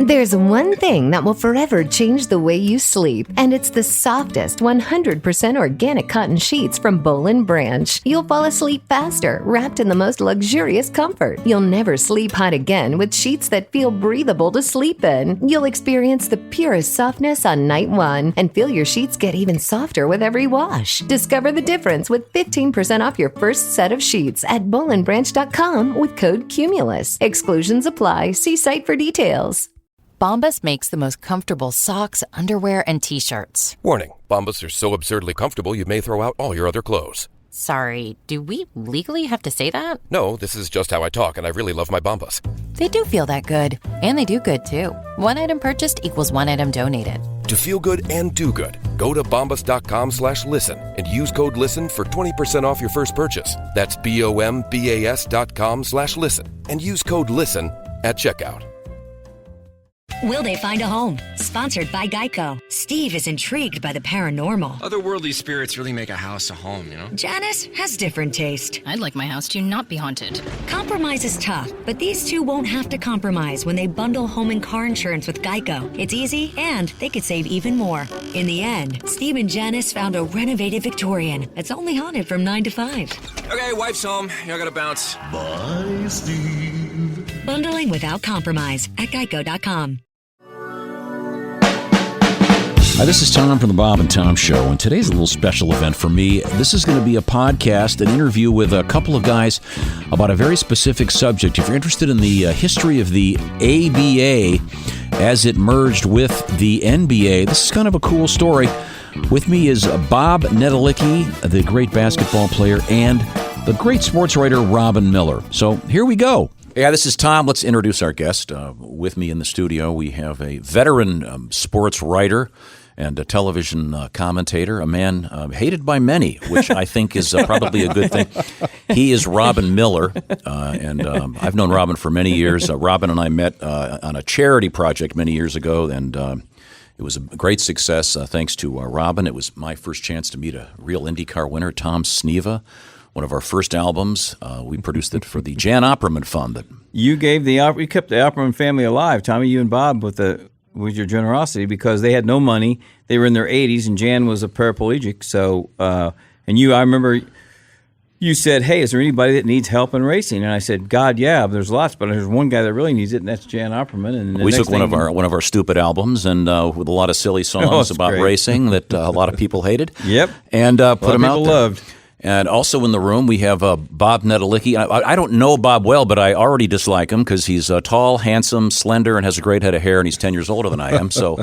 There's one thing that will forever change the way you sleep, and it's the softest 100% organic cotton sheets from Boll & Branch. You'll fall asleep faster, wrapped in the most luxurious comfort. You'll never sleep hot again with sheets that feel breathable to sleep in. You'll experience the purest softness on night one and feel your sheets get even softer with every wash. Discover the difference with 15% off your first set of sheets at bollandbranch.com with code CUMULUS. Exclusions apply. See site for details. Bombas makes the most comfortable socks, underwear, and T-shirts. Warning, Bombas are so absurdly comfortable you may throw out all your other clothes. Sorry, do we legally have to say that? No, this is just how I talk, and I really love my Bombas. They do feel that good. And they do good, too. One item purchased equals one item donated. To feel good and do good, go to bombas.com/listen and use code LISTEN for 20% off your first purchase. That's BOMBAS.com/listen and use code LISTEN at checkout. Will they find a home? Sponsored by Geico. Steve is intrigued by the paranormal. Otherworldly spirits really make a house a home, you know? Janice has different taste. I'd like my house to not be haunted. Compromise is tough, but these two won't have to compromise when they bundle home and car insurance with Geico. It's easy, and they could save even more. In the end, Steve and Janice found a renovated Victorian that's only haunted from 9 to 5. Okay, wife's home. I gotta bounce. Bye, Steve. Bundling without compromise at geico.com. Hi, this is Tom from the Bob and Tom Show, and today's a little special event for me. This is going to be a podcast, an interview with a couple of guys about a very specific subject. If you're interested in the history of the ABA as it merged with the NBA, this is kind of a cool story. With me is Bob Netolicky, the great basketball player, and the great sports writer Robin Miller. So here we go. Yeah, this is Tom. Let's introduce our guest. With me in the studio, we have a veteran sports writer and a television commentator, a man hated by many, which I think is probably a good thing. He is Robin Miller, and I've known Robin for many years. Robin and I met on a charity project many years ago, and it was a great success thanks to Robin. It was my first chance to meet a real IndyCar winner, Tom Sneva. One of our first albums, we produced it for the Jan Opperman Fund. You kept the Opperman family alive, Tommy. You and Bob with your generosity, because they had no money. They were in their 80s, and Jan was a paraplegic. So, I remember you said, "Hey, is there anybody that needs help in racing?" And I said, "God, yeah, there's lots, but there's one guy that really needs it, and that's Jan Opperman." And we took one of our stupid albums and with a lot of silly songs about racing that a lot of people hated. Yep, and put them out there. Loved. And also in the room, we have Bob Netolicky. I don't know Bob well, but I already dislike him because he's tall, handsome, slender, and has a great head of hair, and he's 10 years older than I am. So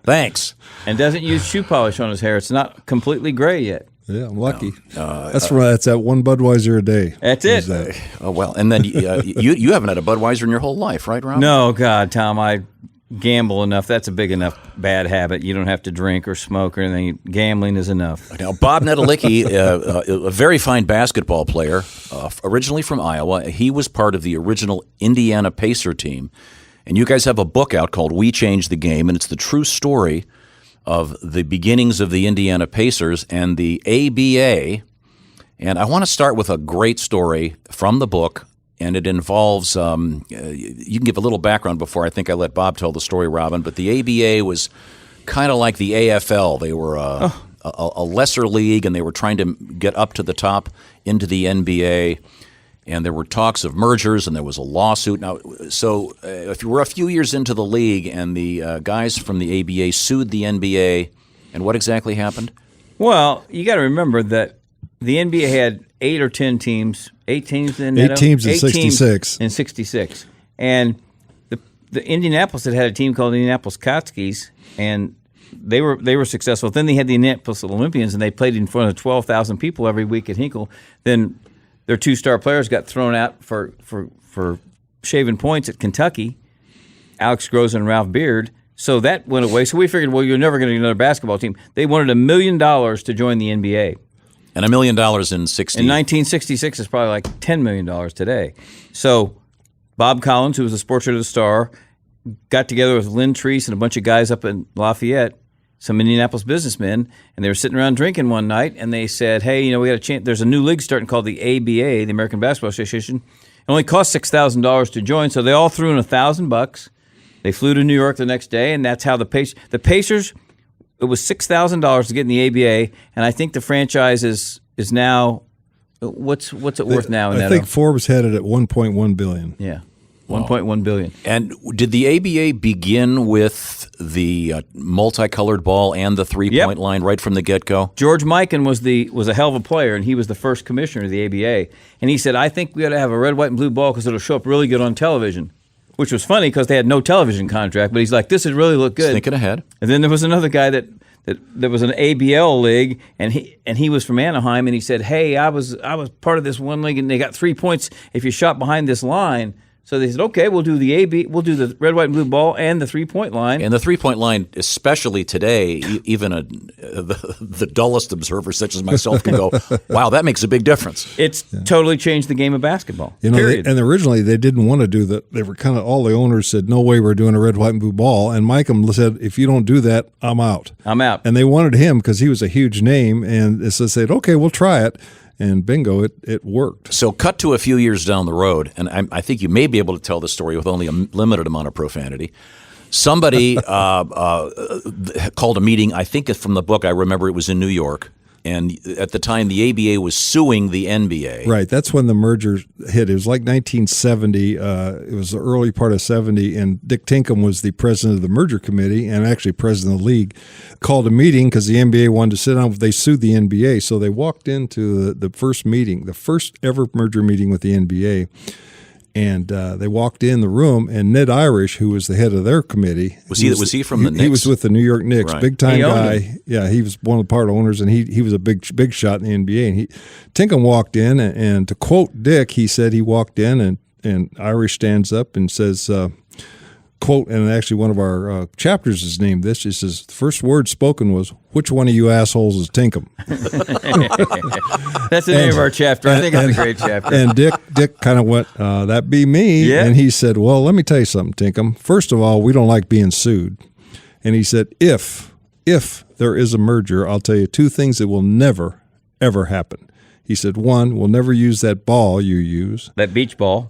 thanks. And doesn't use shoe polish on his hair. It's not completely gray yet. Yeah, I'm lucky. That's right. It's that one Budweiser a day. That's it. Oh, well, and then you haven't had a Budweiser in your whole life, right, Rob? No, God, Tom, I gamble enough. That's a big enough bad habit. You don't have to drink or smoke or anything. Gambling is enough. Now, Bob Netolicky, a very fine basketball player, originally from Iowa. He was part of the original Indiana Pacer team. And you guys have a book out called We Changed the Game, and it's the true story of the beginnings of the Indiana Pacers and the ABA. And I want to start with a great story from the book. And it involves, you can give a little background before I think I let Bob tell the story, Robin, but the ABA was kind of like the AFL. They were a lesser league, and they were trying to get up to the top into the NBA. And there were talks of mergers, and there was a lawsuit. Now, so if you were a few years into the league, and the guys from the ABA sued the NBA, and what exactly happened? Well, you got to remember that the NBA had 8 or 10 teams. 8 teams in 8 teams in 66. In 66. And the Indianapolis had a team called the Indianapolis Kotskis, and they were successful. Then they had the Indianapolis Olympians, and they played in front of 12,000 people every week at Hinkle. Then their 2-star players got thrown out for shaving points at Kentucky, Alex Gross and Ralph Beard. So that went away. So we figured, well, you're never going to get another basketball team. They wanted $1 million to join the NBA. And $1 million in 60. In 1966 is probably like $10 million today. So Bob Collins, who was a sports writer of the Star, got together with Lynn Treese and a bunch of guys up in Lafayette, some Indianapolis businessmen, and they were sitting around drinking one night, and they said, "Hey, we got a chance. There's a new league starting called the ABA, the American Basketball Association. It only costs $6,000 to join, so they all threw in $1,000, They flew to New York the next day, and that's how the Pacers. It was $6,000 to get in the ABA, and I think the franchise is now what's it worth now? I think Forbes had it at $1.1 billion. Yeah. $1.1 billion. And did the ABA begin with the multicolored ball and the three-point line right from the get-go? George Mikan was a hell of a player, and he was the first commissioner of the ABA. And he said, I think we ought to have a red, white, and blue ball because it'll show up really good on television, which was funny because they had no television contract. But he's like, this would really look good. Thinking ahead. And then there was another guy that was an ABL league, and he was from Anaheim, and he said, hey, I was part of this one league, and they got 3 points if you shot behind this line. So they said, okay, we'll do we'll do the red, white, and blue ball and the 3-point line. And the 3-point line, especially today, even the dullest observer such as myself can go, wow, that makes a big difference. It's totally changed the game of basketball. Period. And originally they didn't want to do that. They were kind of, all the owners said, no way we're doing a red, white, and blue ball. And Mikan said, if you don't do that, I'm out. I'm out. And they wanted him because he was a huge name. And so they said, okay, we'll try it. And bingo, it worked. So cut to a few years down the road, and I think you may be able to tell the story with only a limited amount of profanity. Somebody called a meeting, I think from the book, I remember it was in New York, and at the time the ABA was suing the NBA. Right, that's when the merger hit. It was like 1970. It was the early part of 70, and Dick Tinkham was the president of the merger committee and actually president of the league. Called a meeting because the NBA wanted to sit down. They sued the NBA, so they walked into the first meeting, the first ever merger meeting with the NBA. And they walked in the room, and Ned Irish, who was the head of their committee, was he from the Knicks? He was with the New York Knicks, right. Big time guy. Yeah, he was one of the part owners, and he was a big shot in the NBA. And Tinkham walked in, and to quote Dick, he said he walked in, and Irish stands up and says, quote, and actually one of our chapters is named this. He says, the first word spoken was, which one of you assholes is Tinkham? That's the name of our chapter. I think it's a great chapter. And Dick kind of went, that be me. Yeah. And he said, well, let me tell you something, Tinkham. First of all, we don't like being sued. And he said, if there is a merger, I'll tell you two things that will never, ever happen. He said, one, we'll never use that ball you use. That beach ball.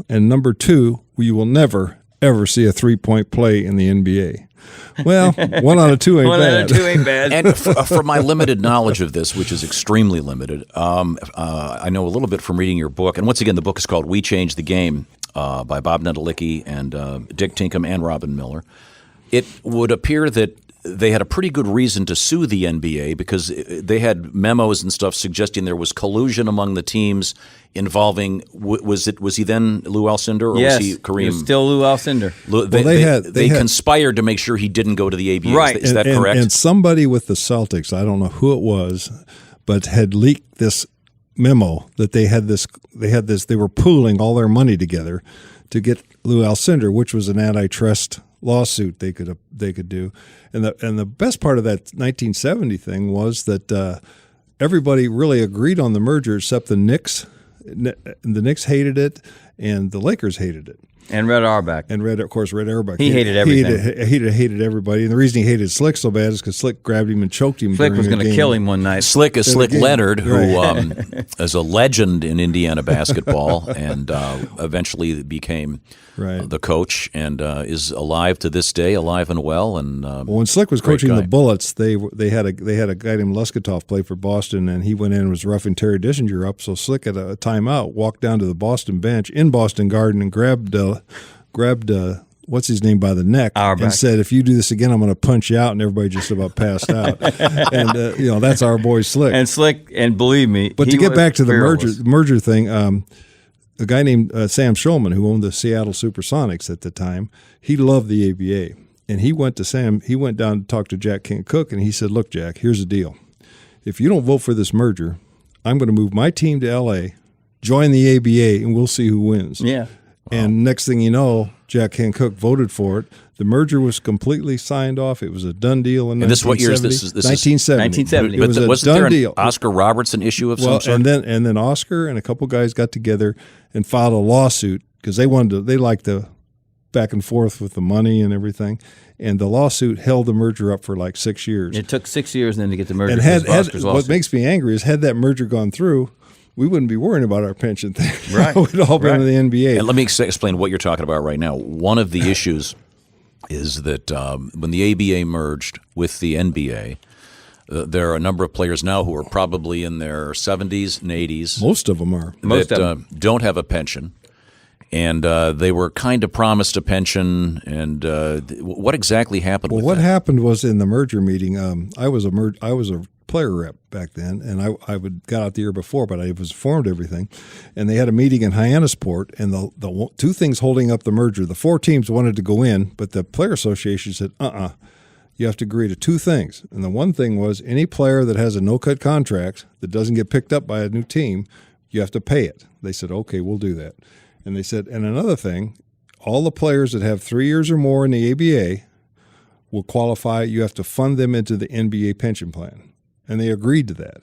And number two, we will never, ever see a 3-point play in the NBA. Well, 1 out of 2 ain't bad. 1 out of 2 ain't bad. And from my limited knowledge of this, which is extremely limited, I know a little bit from reading your book. And once again, the book is called We Changed the Game by Bob Netolicky and Dick Tinkham and Robin Miller. It would appear that they had a pretty good reason to sue the NBA because they had memos and stuff suggesting there was collusion among the teams involving was he then Lou Alcindor or yes, was he Kareem? He was still Lou Alcindor. They conspired to make sure he didn't go to the ABA. Right. Is that correct? And somebody with the Celtics, I don't know who it was, but had leaked this memo that they were pooling all their money together to get Lou Alcindor, which was an antitrust lawsuit they could do. And the best part of that 1970 thing was that everybody really agreed on the merger except the Knicks. The Knicks hated it, and the Lakers hated it. And Red Auerbach. Of course, Red Auerbach. He hated everything. He hated everybody. And the reason he hated Slick so bad is because Slick grabbed him and choked him. Slick was going to kill him one night. Slick is Slick Leonard, who is a legend in Indiana basketball and eventually became the coach and is alive to this day, alive and well. And when Slick was coaching the Bullets, they had a guy named Lesketoff play for Boston, and he went in and was roughing Terry Dishinger up. So Slick at a timeout walked down to the Boston bench in Boston Garden and grabbed what's his name by the neck Auerbach. And said, "If you do this again, I'm going to punch you out." And everybody just about passed out. And that's our boy Slick. And believe me, but to get back to the merger thing. A guy named Sam Shulman, who owned the Seattle Supersonics at the time, he loved the ABA. And he went down to talk to Jack Kent Cooke, and he said, look, Jack, here's the deal. If you don't vote for this merger, I'm going to move my team to L.A., join the ABA, and we'll see who wins. Yeah. And next thing you know, Jack Kent Cooke voted for it. The merger was completely signed off. It was a done deal in 1970. And this what year is this? This 1970. It was a done there deal. An Oscar Robertson issue of some sort? And then Oscar and a couple guys got together and filed a lawsuit because they liked the back and forth with the money and everything. And the lawsuit held the merger up for like 6 years. It took 6 years then to get the merger. And what makes me angry is had that merger gone through, we wouldn't be worrying about our pension thing. Right. We'd all been in the NBA. And let me explain what you're talking about right now. One of the issues is that when the ABA merged with the NBA, there are a number of players now who are probably in their 70s and 80s. Most of them are. That don't have a pension. And they were kind of promised a pension. And what exactly happened with what that? happened was in the merger meeting, I was a player rep back then, and I got out the year before, but I was informed everything. And they had a meeting in Hyannisport, and the two things holding up the merger, the 4 teams wanted to go in, but the Player Association said, you have to agree to 2 things. And the one thing was any player that has a no-cut contract that doesn't get picked up by a new team, you have to pay it. They said, okay, we'll do that. And they said, and another thing, all the players that have 3 years or more in the ABA will qualify. You have to fund them into the NBA pension plan. And they agreed to that.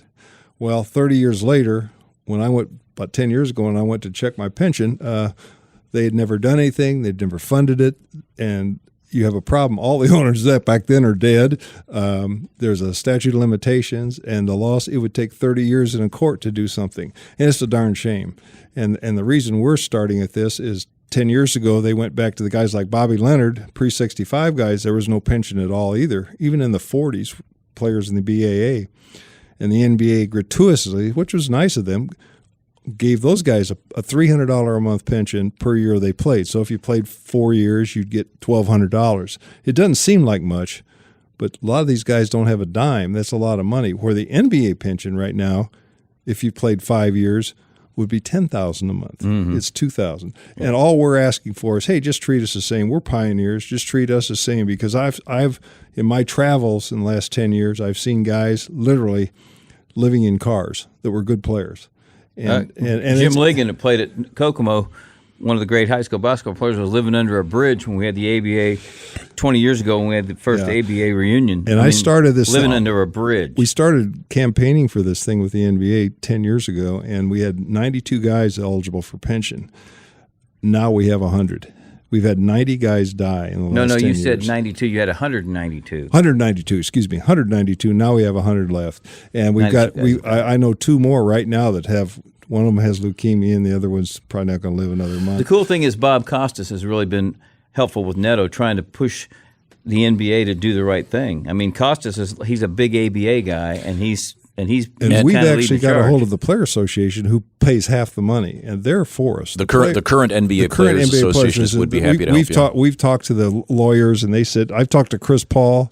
Well, 30 years later, when I went, about 10 years ago, and I went to check my pension, they had never done anything. They'd never funded it. And you have a problem. All the owners that back then are dead. There's a statute of limitations, and the loss, it would take 30 years in a court to do something. And it's a darn shame. And the reason we're starting at this is 10 years ago, they went back to the guys like Bobby Leonard, pre-65 guys. There was no pension at all either. Even in the 40s, players in the BAA. And the NBA gratuitously, which was nice of them, gave those guys a $300 a month pension per year they played. So if you played 4 years, you'd get $1,200. It doesn't seem like much, but a lot of these guys don't have a dime. That's a lot of money. Where the NBA pension right now, if you played 5 years, would be $10,000 a month. Mm-hmm. It's $2,000. Yeah. And all we're asking for is, hey, just treat us the same. We're pioneers. Just treat us the same, because I've in my travels in the last 10 years, I've seen guys literally living in cars that were good players. And Jim Ligon, that played at Kokomo, one of the great high school basketball players, was living under a bridge when we had the ABA 20 years ago when we had the first ABA reunion. And I started this living under a bridge. We started campaigning for this thing with the NBA 10 years ago, and we had 92 guys eligible for pension. Now we have 100. We've had 90 guys die in the last 10 years. You said 92. You had 192. 192, excuse me, 192. Now we have 100 left. And we've got, I know 2 more right now that have, one of them has leukemia and the other one's probably not going to live another month. The cool thing is Bob Costas has really been helpful with Neto, trying to push the NBA to do the right thing. I mean, Costas he's a big ABA guy, and we've actually got a hold of the Player Association, who pays half the money, and they're for us. The current NBA Players Association would be happy to help you. We've talked to the lawyers, and they said, I've talked to Chris Paul,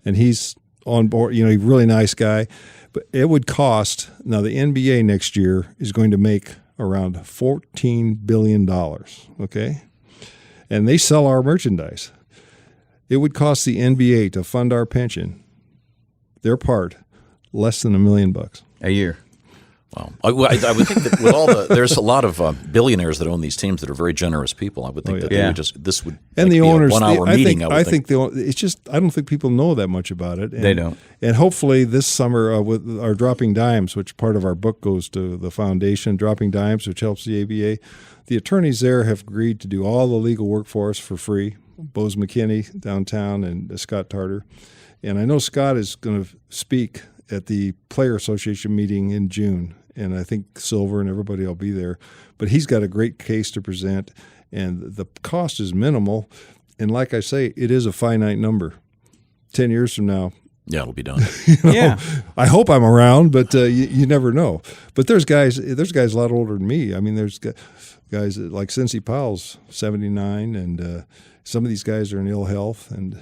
and he's on board. You know, he's a really nice guy. But it would cost, now the NBA next year is going to make around $14 billion, okay? And they sell our merchandise. It would cost the NBA to fund our pension, their part, less than $1 million a year. Wow. I would think that with there's a lot of billionaires that own these teams that are very generous people. I would think that they would this would and the be owners, a 1-hour meeting. I think it's just, I don't think people know that much about it. And, they don't. And hopefully this summer with our Dropping Dimes, which part of our book goes to the foundation, Dropping Dimes, which helps the ABA, the attorneys there have agreed to do all the legal work for us for free. Bose McKinney downtown and Scott Tarter. And I know Scott is going to speak at the Player Association meeting in June, and I think Silver and everybody will be there. But he's got a great case to present, and the cost is minimal. And like I say, it is a finite number. 10 years from now, it'll be done. I hope I'm around, but you never know. But there's guys a lot older than me. I mean, there's guys like Cincy Powell's 79, and some of these guys are in ill health, and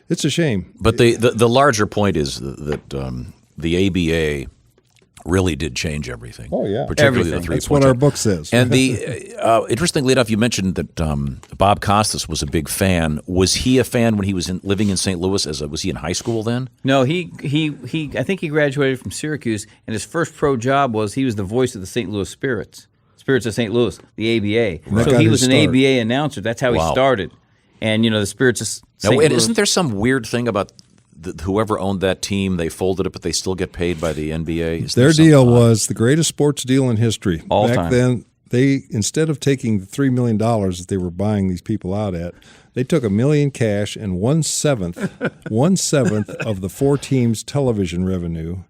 it's a shame. But the larger point is that the ABA really did change everything. Oh, yeah. Particularly everything. the three-point That's what our book says. And interestingly enough, you mentioned that Bob Costas was a big fan. Was he a fan when he was living in St. Louis? Was he in high school then? No, he I think he graduated from Syracuse, and his first pro job was he was the voice of the St. Louis Spirits of St. Louis, the ABA. Right. So he was an ABA announcer. That's how he started. And, the Spirits of St. Louis. Isn't there some weird thing about whoever owned that team, they folded it, but they still get paid by the NBA? Their deal was the greatest sports deal in history. All Back time. then, they, instead of taking the $3 million that they were buying these people out at, they took $1 million cash and 1/7 of the 4 teams' television revenue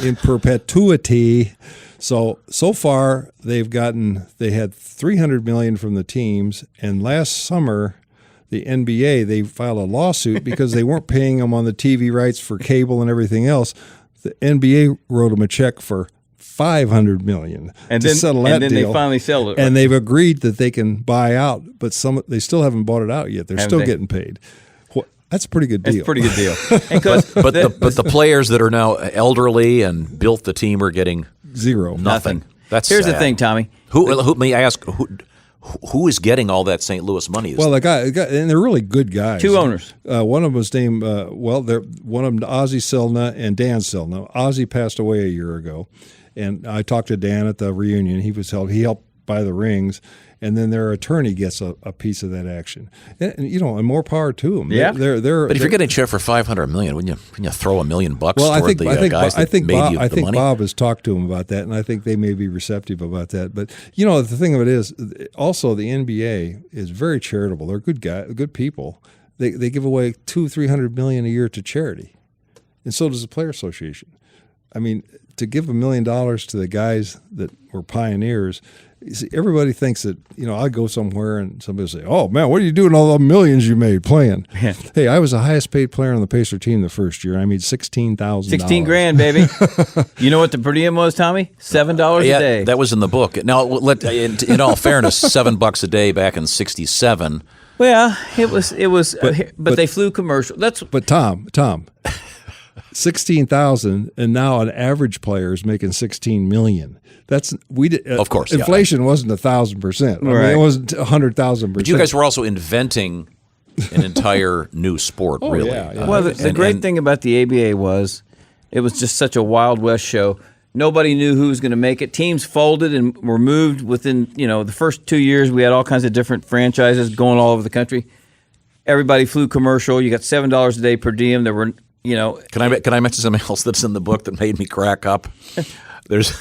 in perpetuity. So far they had $300 million from the teams, and last summer the NBA, they filed a lawsuit because they weren't paying them on the TV rights for cable and everything else. The NBA wrote them a check for $500 million to settle that deal. And then they finally settled it. Right? And they've agreed that they can buy out, but they still haven't bought it out yet. They're still getting paid. That's a pretty good deal. It's a pretty good deal. but the players that are now elderly and built the team are getting zero. Nothing. That's Here's sad. the thing, Tommy. Who may I ask who is getting all that St. Louis money? Well, the guy, and they're really good guys. Two owners. One of them was named one of them, Ozzie Silna and Dan Silna. Ozzie passed away a year ago, and I talked to Dan at the reunion. He helped buy the rings. And then their attorney gets a piece of that action, and more power to them. Yeah, but if you're getting a check for $500 million, wouldn't you throw $1 million toward the guys that made you the money? I think Bob has talked to him about that, and I think they may be receptive about that. But the thing of it is, also the NBA is very charitable. They're good people. They give away $200-300 million a year to charity, and so does the Player Association. I mean, to give $1 million to the guys that were pioneers. You see, everybody thinks that, I go somewhere and somebody will say, "Oh, man, what are you doing all the millions you made playing?" Yeah. Hey, I was the highest paid player on the Pacer team the first year. I made $16,000. $16,000, baby. You know what the per diem was, Tommy? $7 a day. That was in the book. Now, in all fairness, $7 a day back in '67. Well, it was, but they flew commercial. But Tom. 16,000, and now an average player is making 16 million. Of course, inflation wasn't 1,000%. I mean, it wasn't 100,000%. But you guys were also inventing an entire new sport, really. Yeah. Well, the great thing about the ABA was it was just such a Wild West show. Nobody knew who was going to make it. Teams folded and were moved within, the first 2 years. We had all kinds of different franchises going all over the country. Everybody flew commercial. You got $7 a day per diem. There were. Can I mention something else that's in the book that made me crack up? There's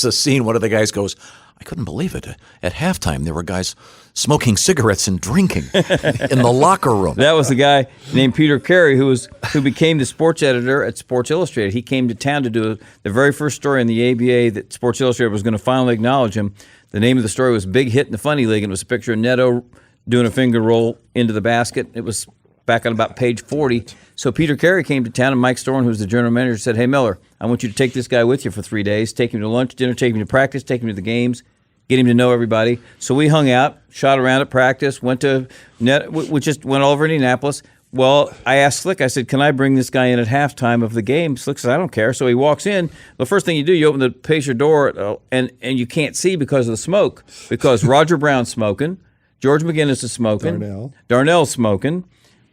a scene. One of the guys goes, "I couldn't believe it. At halftime, there were guys smoking cigarettes and drinking in the locker room." That was the guy named Peter Carey who became the sports editor at Sports Illustrated. He came to town to do the very first story in the ABA that Sports Illustrated was going to finally acknowledge him. The name of the story was "Big Hit in the Funny League," and it was a picture of Neto doing a finger roll into the basket. It was back on about page 40. So Peter Carey came to town, and Mike Storn, who's the general manager, said, "Hey, Miller, I want you to take this guy with you for 3 days. Take him to lunch, dinner, take him to practice, take him to the games, get him to know everybody." So we hung out, shot around at practice, we just went all over Indianapolis. Well, I asked Slick, I said, "Can I bring this guy in at halftime of the game?" Slick says, "I don't care." So he walks in. The first thing you do, you open the Pacer door, and you can't see because of the smoke, because Roger Brown's smoking, George McGinnis is smoking, Darnell's smoking.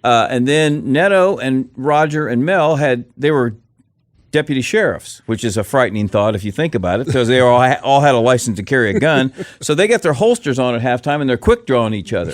And then Neto and Roger and Mel they were deputy sheriffs, which is a frightening thought if you think about it, because they all had a license to carry a gun. So they got their holsters on at halftime, and they're quick drawing each other.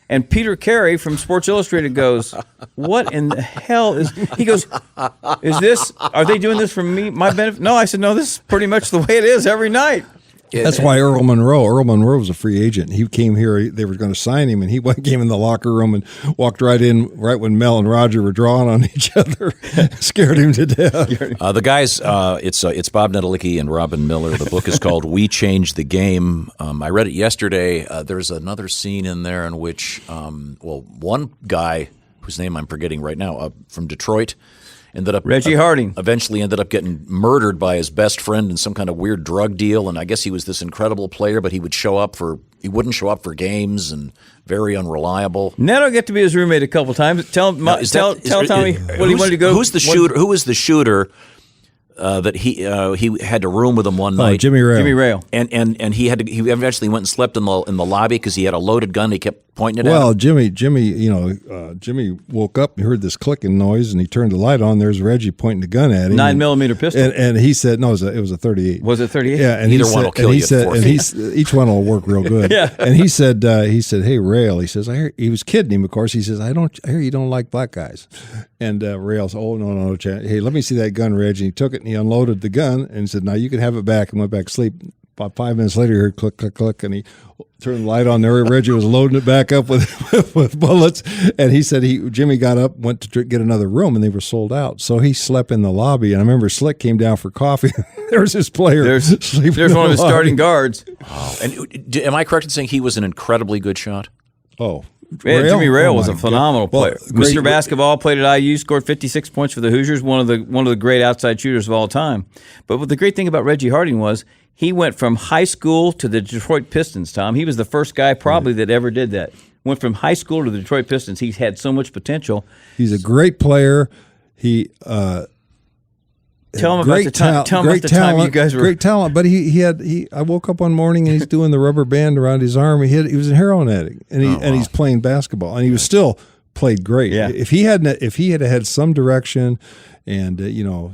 And Peter Carey from Sports Illustrated goes, "What in the hell is?" He goes, "Are they doing this for me, my benefit?" No, I said, "No, this is pretty much the way it is every night." That's why Earl Monroe was a free agent. He came here. They were going to sign him, and he came in the locker room and walked right in right when Mel and Roger were drawing on each other. Scared him to death. The guys, it's Bob Netolicky and Robin Miller. The book is called "We Changed the Game." I read it yesterday. There's another scene in there in which, one guy whose name I'm forgetting right now, from Detroit, Reggie Harding eventually ended up getting murdered by his best friend in some kind of weird drug deal, and I guess he was this incredible player, but he wouldn't show up for games and very unreliable. Neto got to be his roommate a couple times. Tell Tommy what he wanted to go. Who's the shooter? Who was the shooter? That he had to room with him one night. Jimmy Rail. And he eventually went and slept in the lobby because he had a loaded gun. He kept pointing it at him. Jimmy woke up and heard this clicking noise, and he turned the light on. There's Reggie pointing the gun at him. 9mm pistol. And he said, "No, it was a 38." Was it 38? Yeah, and either one will kill you. Each one will work real good. Yeah. And he said, "Hey, Rail," he says, "I hear," he was kidding him, of course. He says, I hear you don't like black guys." And Rail said, "Oh, no, hey, let me see that gun, Reggie." And he took it and he unloaded the gun and said, "Now you can have it back," and went back to sleep. about 5 minutes later, he heard click, click, click, and he turned the light on there. Reggie was loading it back up with bullets, and he said Jimmy got up, went to get another room, and they were sold out. So he slept in the lobby, and I remember Slick came down for coffee. There's his player. There's one of his starting guards. Wow. And am I correct in saying he was an incredibly good shot? Oh. Jimmy Rail was a phenomenal player. Well, Mr. Basketball, played at IU, scored 56 points for the Hoosiers, one of the great outside shooters of all time. But what the great thing about Reggie Harding was he went from high school to the Detroit Pistons, Tom. He was the first guy probably that ever did that. Went from high school to the Detroit Pistons. He's had so much potential. He's a great player. He Tell him about the time you guys were great talent. But I woke up one morning and he's doing the rubber band around his arm. He was a heroin addict, and he's playing basketball, and he was still played great. Yeah. If he had had some direction and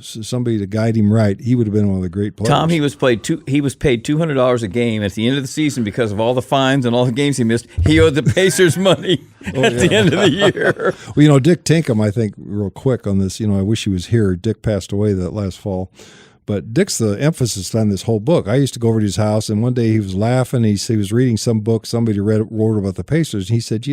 somebody to guide him right, he would have been one of the great players. Tom, he was paid $200 a game at the end of the season because of all the fines and all the games he missed. He owed the Pacers money the end of the year. Well, Dick Tinkham, I think, real quick on this. I wish he was here. Dick passed away that last fall. But Dick's the emphasis on this whole book. I used to go over to his house, and one day he was laughing. He was reading some book somebody wrote about the Pacers, and he said,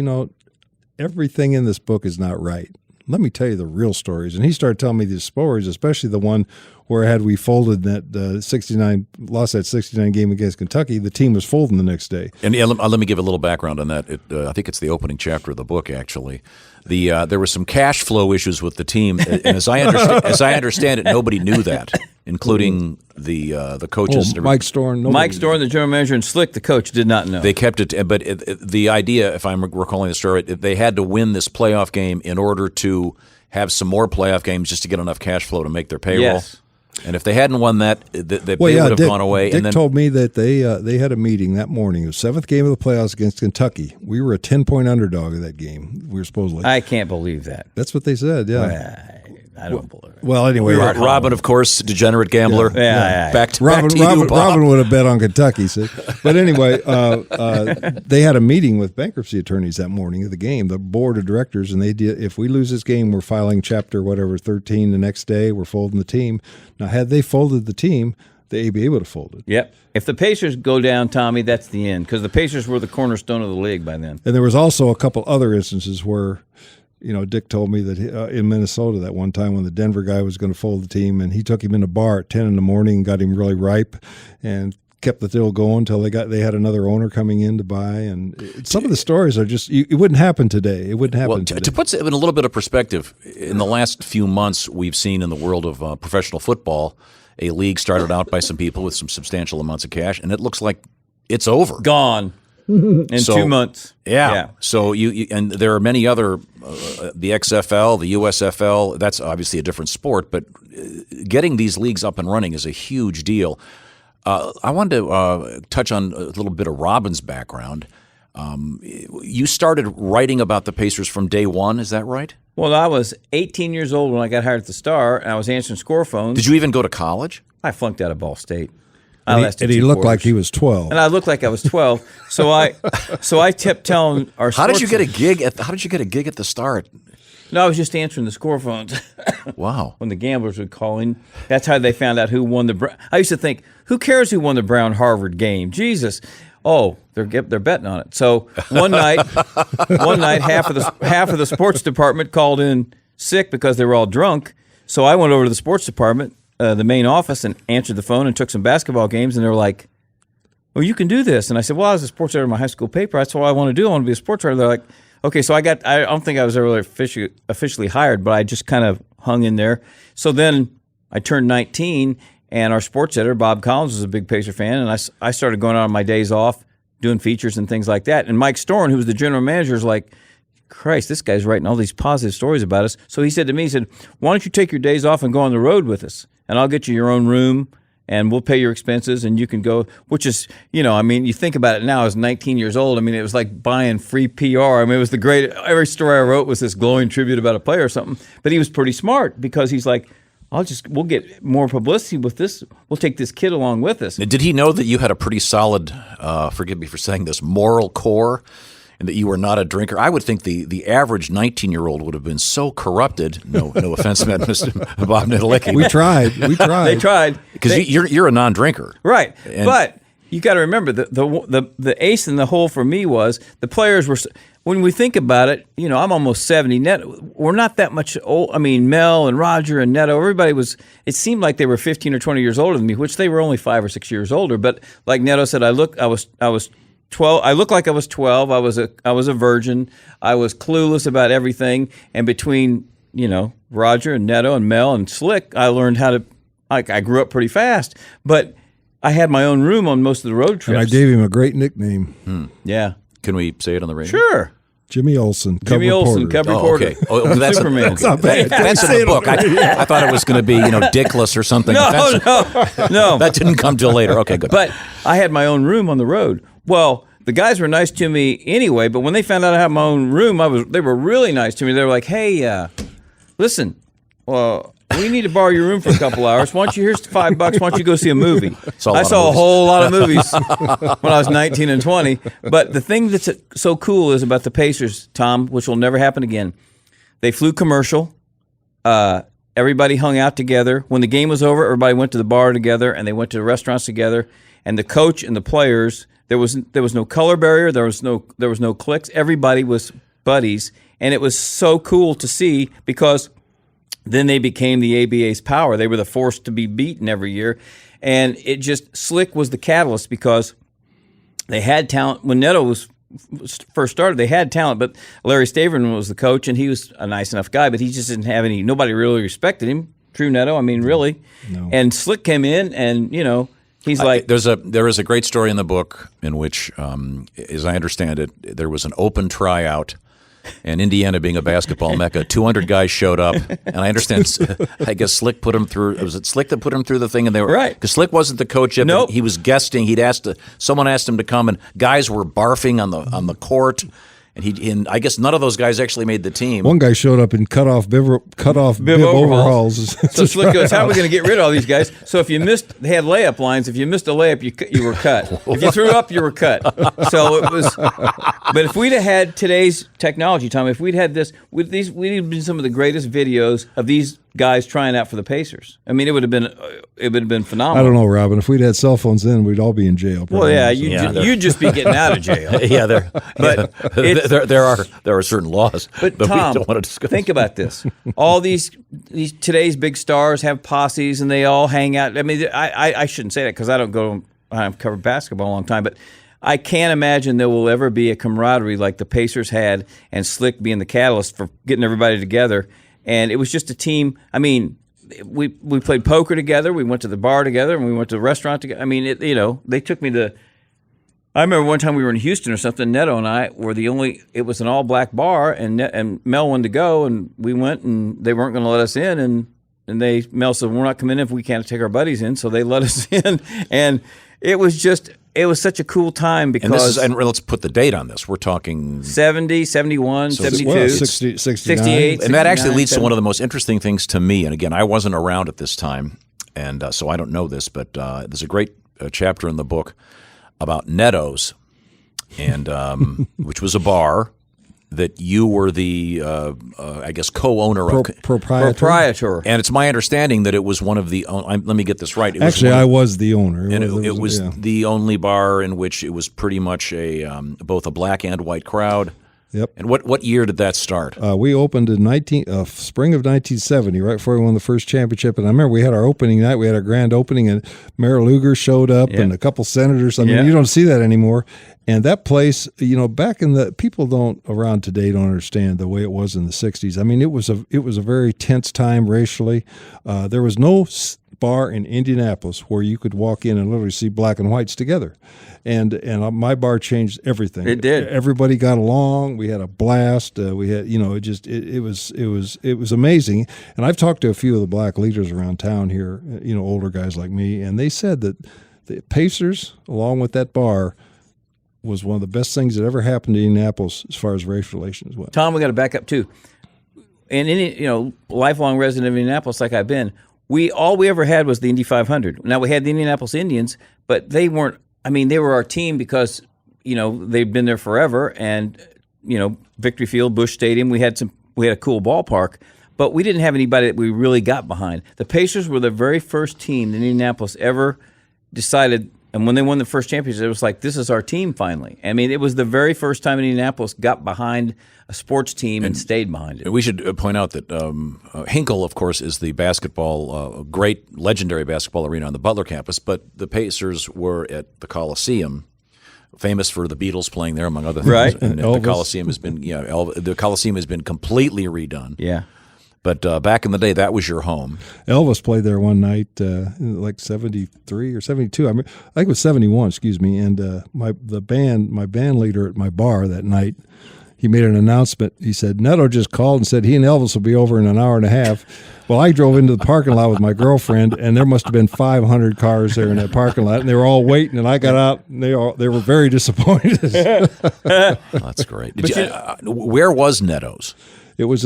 everything in this book is not right. Let me tell you the real stories. And he started telling me these stories, especially the one where had we folded that lost that 69 game against Kentucky, the team was folding the next day. And let me give a little background on that. I think it's the opening chapter of the book, actually. There were some cash flow issues with the team, and as I understand it, nobody knew that, including the coaches. Mike Storn. Mike Storn, the general manager, and Slick, the coach, did not know. They kept it, but the idea, if I'm recalling the story, they had to win this playoff game in order to have some more playoff games just to get enough cash flow to make their payroll. Yes. And if they hadn't won that, they would have gone away. Dick told me that they had a meeting that morning. It was the 7th game of the playoffs against Kentucky. We were a 10-point underdog in that game. We were supposedly. I can't believe that. That's what they said, yeah. I don't believe it. Well, anyway. Robin, of course, degenerate gambler. Yeah. Back to Robin, you, Bob. Robin would have bet on Kentucky. See? But anyway, they had a meeting with bankruptcy attorneys that morning of the game, the board of directors, and they did. If we lose this game, we're filing chapter 13 the next day. We're folding the team. Now, had they folded the team, they'd be able to fold it. Yep. If the Pacers go down, Tommy, that's the end, because the Pacers were the cornerstone of the league by then. And there was also a couple other instances where Dick told me that in Minnesota that one time when the Denver guy was going to fold the team, and he took him in a bar at 10 in the morning and got him really ripe and kept the deal going until they had another owner coming in to buy. And some of the stories are just it wouldn't happen today. It wouldn't happen today. To put it in a little bit of perspective, in the last few months we've seen in the world of professional football, a league started out by some people with some substantial amounts of cash, and it looks like it's over. Gone. In 2 months. Yeah. So you and there are many other, the XFL, the USFL. That's obviously a different sport, but getting these leagues up and running is a huge deal. I wanted to touch on a little bit of Robin's background. You started writing about the Pacers from day one. Is that right? Well, I was 18 years old when I got hired at the Star, and I was answering score phones. Did you even go to college? I flunked out of Ball State. And he looked like he was 12. And I looked like I was 12. So I kept telling our How did you get a gig at the Start? No, I was just answering the score phones. Wow. When the gamblers would call in. That's how they found out who won the I used to think, who cares who won the Brown-Harvard game? Jesus. Oh, they're betting on it. So one night half of the sports department called in sick because they were all drunk. So I went over to the sports department, the main office, and answered the phone and took some basketball games, and they were like, "Oh, you can do this." And I said, "Well, I was a sports editor in my high school paper. That's what I want to do. I want to be a sports editor." They're like, "Okay." So I don't think I was ever officially hired, but I just kind of hung in there. So then I turned 19, and our sports editor, Bob Collins, was a big Pacer fan, and I started going out on my days off doing features and things like that. And Mike Storn, who was the general manager, was like, Christ, this guy's writing all these positive stories about us. So he said to me, "Why don't you take your days off and go on the road with us? And I'll get you your own room, and we'll pay your expenses, and you can go," which is, you think about it now, I was 19 years old. I mean, it was like buying free PR. I mean, it was every story I wrote was this glowing tribute about a player or something. But he was pretty smart because he's like, we'll get more publicity with this. We'll take this kid along with us. Did he know that you had a pretty solid, forgive me for saying this, moral core? And that you were not a drinker? I would think the average 19-year-old would have been so corrupted. No offense, Mr. Bob Netolicky. We tried. They tried. Because you're a non-drinker. Right. But you got to remember the ace in the hole for me was the players were. When we think about it, I'm almost 70. We're not that much old. I mean, Mel and Roger and Neto, everybody was. It seemed like they were 15 or 20 years older than me, which they were only 5 or 6 years older. But like Neto said, I was 12. I looked like I was 12. I was a virgin. I was clueless about everything. And between Roger and Neto and Mel and Slick, I learned how to. I grew up pretty fast, but I had my own room on most of the road trips. And I gave him a great nickname. Yeah. Can we say it on the radio? Sure. Jimmy Olsen, cub Jimmy Olsen, reporter. cub reporter. Okay. Oh, that's Superman. That's not bad. That's in the book. I thought it was going to be, Dickless or something. No. That didn't come till later. Okay, good. But I had my own room on the road. Well, the guys were nice to me anyway, but when they found out I had my own room, they were really nice to me. They were like, hey, listen, we need to borrow your room for a couple hours. Here's $5. Why don't you go see a movie? I saw a whole lot of movies when I was 19 and 20. But the thing that's so cool is about the Pacers, Tom, which will never happen again. They flew commercial. Everybody hung out together. When the game was over, everybody went to the bar together, and they went to the restaurants together. And the coach and the players, there was no color barrier. There was no cliques. Everybody was buddies, and it was so cool to see because then they became the ABA's power. They were the force to be beaten every year. And Slick was the catalyst because they had talent. When Neto was first started, they had talent, but Larry Staverman was the coach, and he was a nice enough guy, but he just didn't have nobody really respected him. True, Neto? I mean, really? No. And Slick came in, and, he's like... There is a great story in the book in which, as I understand it, there was an open tryout. And Indiana being a basketball mecca, 200 guys showed up, and I understand. I guess Slick put him through. Was it Slick that put him through the thing? And they were right because Slick wasn't the coach yet. Nope. He was guesting. Someone asked him to come, and guys were barfing on the court. And I guess none of those guys actually made the team. One guy showed up in cut off bib overalls. So Slick goes, "How are we going to get rid of all these guys?" So if you missed, they had layup lines. If you missed a layup, you were cut. If you threw up, you were cut. So it was. But if we'd have had today's technology, Tom, if we'd had this, we'd have been some of the greatest videos of these guys trying out for the Pacers. I mean, it would have been phenomenal. I don't know, Robin. If we'd had cell phones then, we'd all be in jail. Well, yeah, you'd just be getting out of jail. Yeah, there are certain laws. But that Tom, we don't want to discuss. Think about this. All these today's big stars have posses, and they all hang out. I mean, I shouldn't say that because I've covered basketball a long time, but I can't imagine there will ever be a camaraderie like the Pacers had, and Slick being the catalyst for getting everybody together. And it was just a team. I mean, we played poker together. We went to the bar together, and we went to the restaurant together. I mean, they took me to. I remember one time we were in Houston or something. Neto and I were the only. It was an all-black bar, and Mel wanted to go, and we went, and they weren't going to let us in, and Mel said, "We're not coming in if we can't take our buddies in," so they let us in, and it was such a cool time because... And let's put the date on this. We're talking... 70, 71, 72, 68. And that actually leads to one of the most interesting things to me. And again, I wasn't around at this time, and so I don't know this, but there's a great chapter in the book about Neto's, and which was a bar that you were the, I guess, co-owner of. Proprietor. And it's my understanding that it was one of the, let me get this right. Actually, I was the owner. And it was the only bar in which it was pretty much both a black and white crowd. Yep. And what year did that start? We opened in spring of 1970, right before we won the first championship. And I remember we had our opening night. We had our grand opening, and Mayor Lugar showed up, and a couple senators. I mean, you don't see that anymore. And that place, back in the people around today don't understand the way it was in the 60s. I mean, it was a very tense time racially. There was no bar in Indianapolis where you could walk in and literally see black and whites together. And my bar changed everything. It did. Everybody got along. We had a blast. We had, it was amazing. And I've talked to a few of the black leaders around town here, older guys like me, and they said that the Pacers, along with that bar, was one of the best things that ever happened to Indianapolis as far as race relations went. Tom, we got to back up too. And any lifelong resident of Indianapolis, like I've been, all we ever had was the Indy 500. Now we had the Indianapolis Indians, but they weren't. I mean, they were our team because they'd been there forever, and Victory Field, Busch Stadium. We had a cool ballpark, but we didn't have anybody that we really got behind. The Pacers were the very first team that Indianapolis ever decided. And when they won the first championship, it was like, this is our team finally. I mean, it was the very first time Indianapolis got behind a sports team and stayed behind it. We should point out that Hinkle, of course, is the basketball, great legendary basketball arena on the Butler campus, but the Pacers were at the Coliseum, famous for the Beatles playing there, among other things. Right. And the Coliseum has been, the Coliseum has been completely redone. Yeah. But back in the day, that was your home. Elvis played there one night, like 73 or 72. I think it was 71. Excuse me. And my band leader at my bar that night, he made an announcement. He said, Neto just called and said he and Elvis will be over in an hour and a half. Well, I drove into the parking lot with my girlfriend, and there must have been 500 cars there in that parking lot, and they were all waiting. And I got out, and they were very disappointed. That's great. Where was Neto's? It was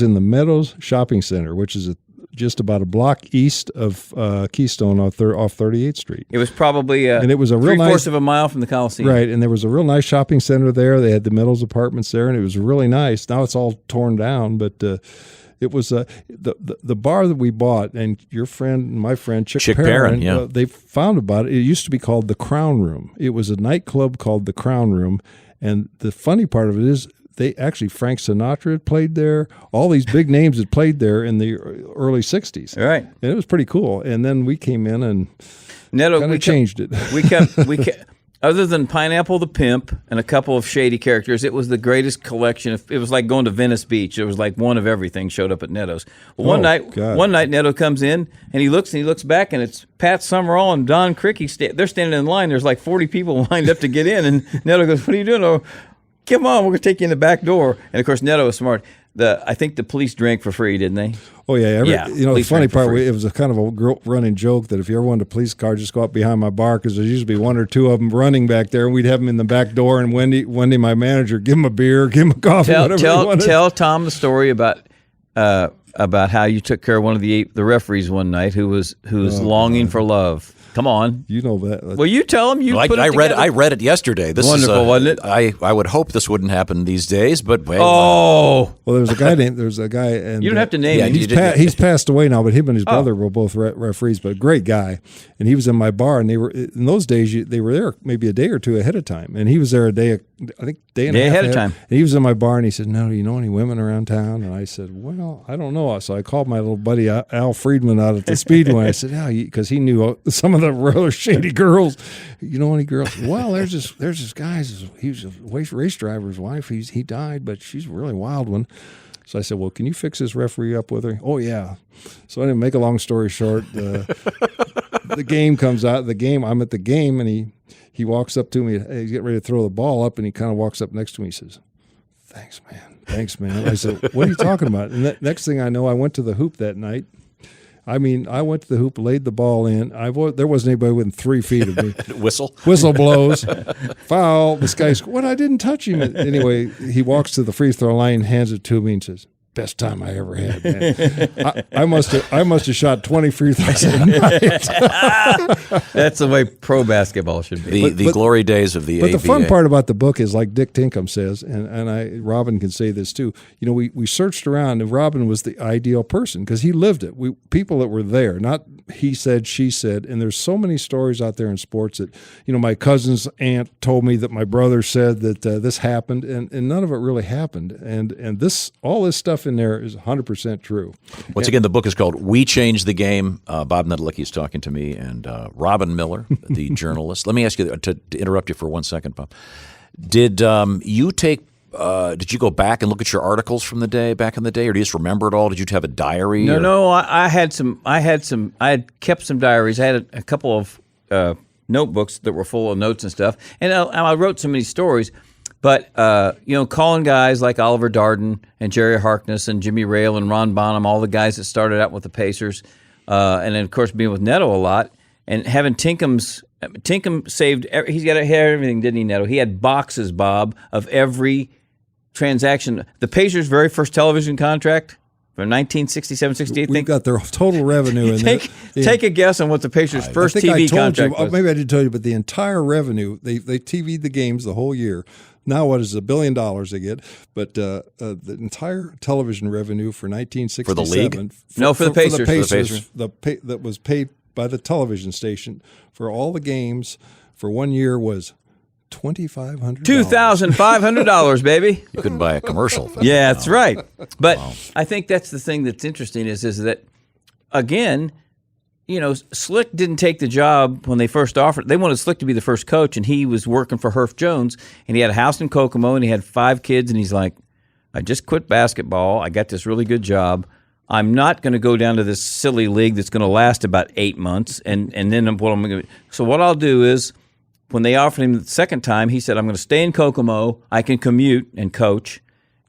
in the Meadows Shopping Center, which is just about a block east of Keystone off 38th Street. It was probably and it was a real three-fourths of a mile from the Coliseum. Right, and there was a real nice shopping center there. They had the Meadows apartments there, and it was really nice. Now it's all torn down, but it was the bar that we bought, and your friend, my friend, Chick Perrin, yeah. They found about it. It used to be called the Crown Room. It was a nightclub called the Crown Room, and the funny part of it is, Frank Sinatra had played there. All these big names had played there in the early 60s. Right. And it was pretty cool. And then we came in and Neto, kind of changed it. We kept other than Pineapple the Pimp and a couple of shady characters, it was the greatest collection. It was like going to Venice Beach. It was like one of everything showed up at Neto's. Well, one night Neto comes in and he looks back, and it's Pat Summerall and Don Crick. They're standing in line. There's like 40 people lined up to get in, and Neto goes, "What are you doing?" "Oh, come on, we're going to take you in the back door." And, of course, Neto was smart. I think the police drank for free, didn't they? Oh, yeah. The funny part, it was a kind of a running joke that if you ever wanted a police car, just go out behind my bar, because there's usually one or two of them running back there, and we'd have them in the back door, and Wendy, my manager, give him a beer, give him a coffee, whatever he wanted. Tell Tom the story about how you took care of one of the referees one night who was longing for love. Come on, you know that. Well, you tell him. I read it yesterday. This wonderful, wasn't it? I would hope this wouldn't happen these days, but well, there was a guy, and you don't have to name him. He's passed away now, but him and his brother were both referees. But a great guy, and he was in my bar, and they were in those days. They were there maybe a day or two ahead of time, and he was there a day and a half ahead of time. And he was in my bar, and he said, "No, do you know any women around town?" And I said, "Well, I don't know." So I called my little buddy Al Friedman out at the Speedway. I said, "Yeah," because he knew some of the rather shady girls. "You know any girls?" "Well, there's this guy. He was a race driver's wife. He died, but she's a really wild one." So I said, "Well, can you fix this referee up with her?" "Oh, yeah." So anyway, make a long story short, the game comes out. I'm at the game, and he walks up to me. He's getting ready to throw the ball up, and he kind of walks up next to me. He says, Thanks, man. I said, "What are you talking about?" And next thing I know, I went to the hoop that night. I went to the hoop, laid the ball in. There wasn't anybody within 3 feet of me. Whistle blows. Foul. This guy's, "What? I didn't touch him." Anyway, he walks to the free throw line, hands it to me, and says, "Best time I ever had, man." I must have shot 20 free throws that night. That's the way pro basketball should be. The glory days of the ABA. But the fun part about the book is, like Dick Tinkham says, and Robin can say this too. We searched around, and Robin was the ideal person because he lived it. People that were there, not he said, she said. And there's so many stories out there in sports that, my cousin's aunt told me that my brother said that this happened, and none of it really happened. And all this stuff in there is 100% true. Once again, the book is called "We Changed the Game." Bob Netolicky is talking to me, and Robin Miller, the journalist. Let me ask you to interrupt you for 1 second, Bob. Did you go back and look at your articles from the day back in the day, or do you just remember it all? Did you have a diary? No. I had kept some diaries. I had a couple of notebooks that were full of notes and stuff, and I wrote so many stories. But, calling guys like Oliver Darden and Jerry Harkness and Jimmy Rale and Ron Bonham, all the guys that started out with the Pacers, and then, of course, being with Neto a lot, and having Tinkham saved – he's got everything, didn't he, Neto? He had boxes, Bob, of every transaction. The Pacers' very first television contract from 1967-68. We've got their total revenue. Take a guess on what the Pacers' first TV contract was. Maybe I didn't tell you, but the entire revenue, they TV'd the games the whole year. Now what is $1 billion they get? But the entire television revenue for 1967 for the league? For the Pacers. that was paid by the television station for all the games for 1 year was $2,500. $2,500, baby. You couldn't buy a commercial. Yeah, that's right. But I think that's the thing that's interesting is that, again, Slick didn't take the job when they first offered. They wanted Slick to be the first coach, and he was working for Herff Jones, and he had a house in Kokomo, and he had 5 kids, and he's like, I just quit basketball. I got this really good job. I'm not going to go down to this silly league that's going to last about 8 months, and then what I'm going to. So what I'll do is, when they offered him the second time, he said, I'm going to stay in Kokomo. I can commute and coach,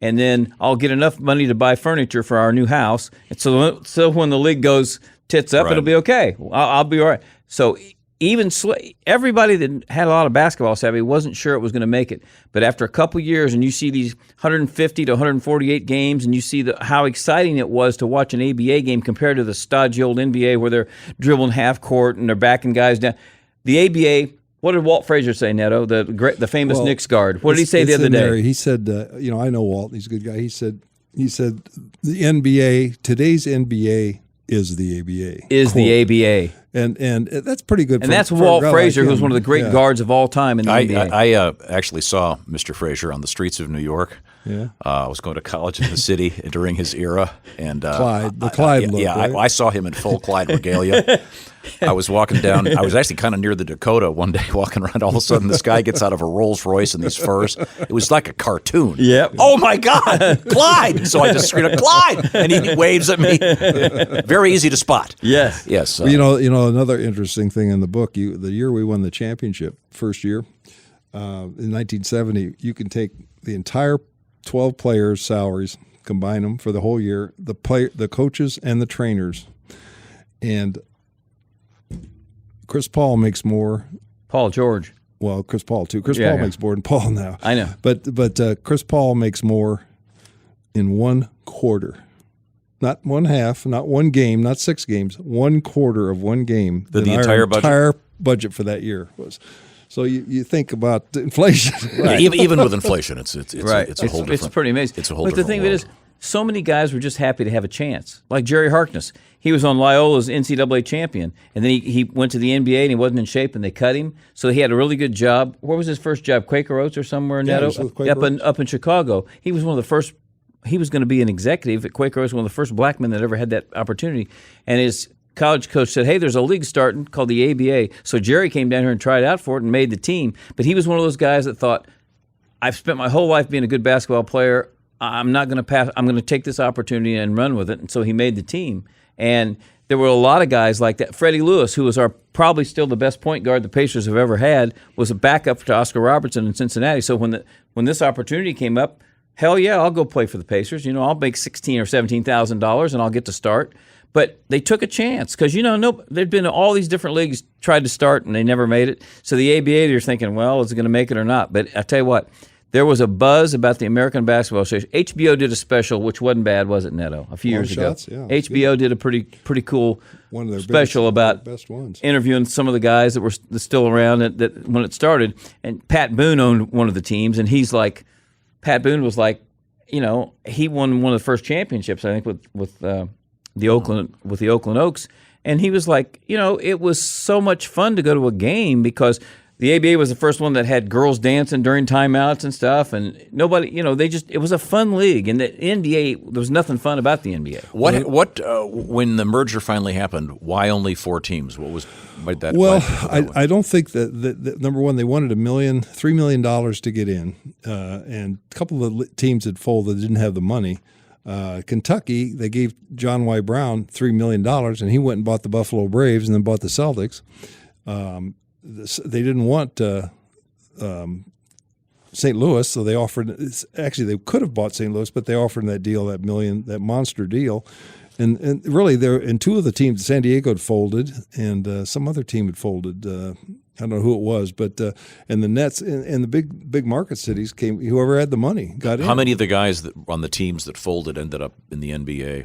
and then I'll get enough money to buy furniture for our new house. And so when the league goes tits up, it'll be okay. I'll be all right. So even everybody that had a lot of basketball savvy wasn't sure it was going to make it. But after a couple years, and you see these 150 to 148 games, and you see how exciting it was to watch an ABA game compared to the stodgy old NBA where they're dribbling half court and they're backing guys down. The ABA. What did Walt Frazier say, Neto, the famous Knicks guard? What did he say the other day? He said, I know Walt. He's a good guy. He said the NBA, today's NBA is the ABA. Is quote. The ABA. And that's pretty good. And that's Walt Frazier, who's one of the great guards of all time in the NBA. I actually saw Mr. Frazier on the streets of New York. Yeah. I was going to college in the city during his era. And Clyde look, right? I saw him in full Clyde regalia. I was walking down. I was actually kind of near the Dakota one day, walking around. All of a sudden, this guy gets out of a Rolls Royce in these furs. It was like a cartoon. Yep. Oh my God, Clyde! So I just screamed, "Clyde!" and he waves at me. Very easy to spot. Yes. Yes. Another interesting thing in the book. The year we won the championship, first year in 1970, you can take the entire 12 players' salaries, combine them for the whole year, the coaches and the trainers, and Chris Paul makes more. Paul George. Well, Chris Paul too. Paul makes more than Paul now. I know. But Chris Paul makes more in 1 quarter. Not 1/2, not 1 game, not 6 games, 1 quarter of 1 game. The entire budget for that year was. So you think about inflation. Right. Even with inflation, it's right. It's a whole different. It's pretty amazing. It's a whole but the different thing world. is, so many guys were just happy to have a chance. Like Jerry Harkness. He was on Loyola's NCAA champion, and then he went to the NBA, and he wasn't in shape, and they cut him. So he had a really good job. Where was his first job? Quaker Oats or somewhere in Neto? Up in Chicago. He was one of the first. He was going to be an executive at Quaker Oats, one of the first black men that ever had that opportunity. And his college coach said, hey, there's a league starting called the ABA. So Jerry came down here and tried out for it and made the team. But he was one of those guys that thought, I've spent my whole life being a good basketball player. I'm not going to pass. I'm going to take this opportunity and run with it. And so he made the team. And there were a lot of guys like that. Freddie Lewis, who was probably still the best point guard the Pacers have ever had, was a backup to Oscar Robertson in Cincinnati. So when this opportunity came up, hell yeah, I'll go play for the Pacers. I'll make $16,000 or $17,000 and I'll get to start. But they took a chance because, there'd been all these different leagues tried to start and they never made it. So the ABA, they're thinking, well, is it going to make it or not? But I tell you what, there was a buzz about the American Basketball Association. HBO did a special, which wasn't bad, was it, Neto? A few years ago. Yeah, HBO did a pretty cool one of their special about best ones. Interviewing some of the guys that were still around that when it started. And Pat Boone owned one of the teams, and Pat Boone was like, he won one of the first championships, I think, with the Oakland Oaks, and he was like, it was so much fun to go to a game because the ABA was the first one that had girls dancing during timeouts and stuff, and nobody, it was a fun league, and the NBA, there was nothing fun about the NBA. When the merger finally happened, why only 4 teams? I don't think that number one, they wanted $3 million to get in, and a couple of the teams had folded, didn't have the money. Kentucky, they gave John Y. Brown $3 million, and he went and bought the Buffalo Braves and then bought the Celtics. They didn't want St. Louis, so they offered. Actually, they could have bought St. Louis, but they offered that deal, that monster deal. And really, in 2 of the teams, San Diego had folded, and some other team had folded. I don't know who it was, but and the Nets and the big market cities came. Whoever had the money got in. How many of the guys on the teams that folded ended up in the NBA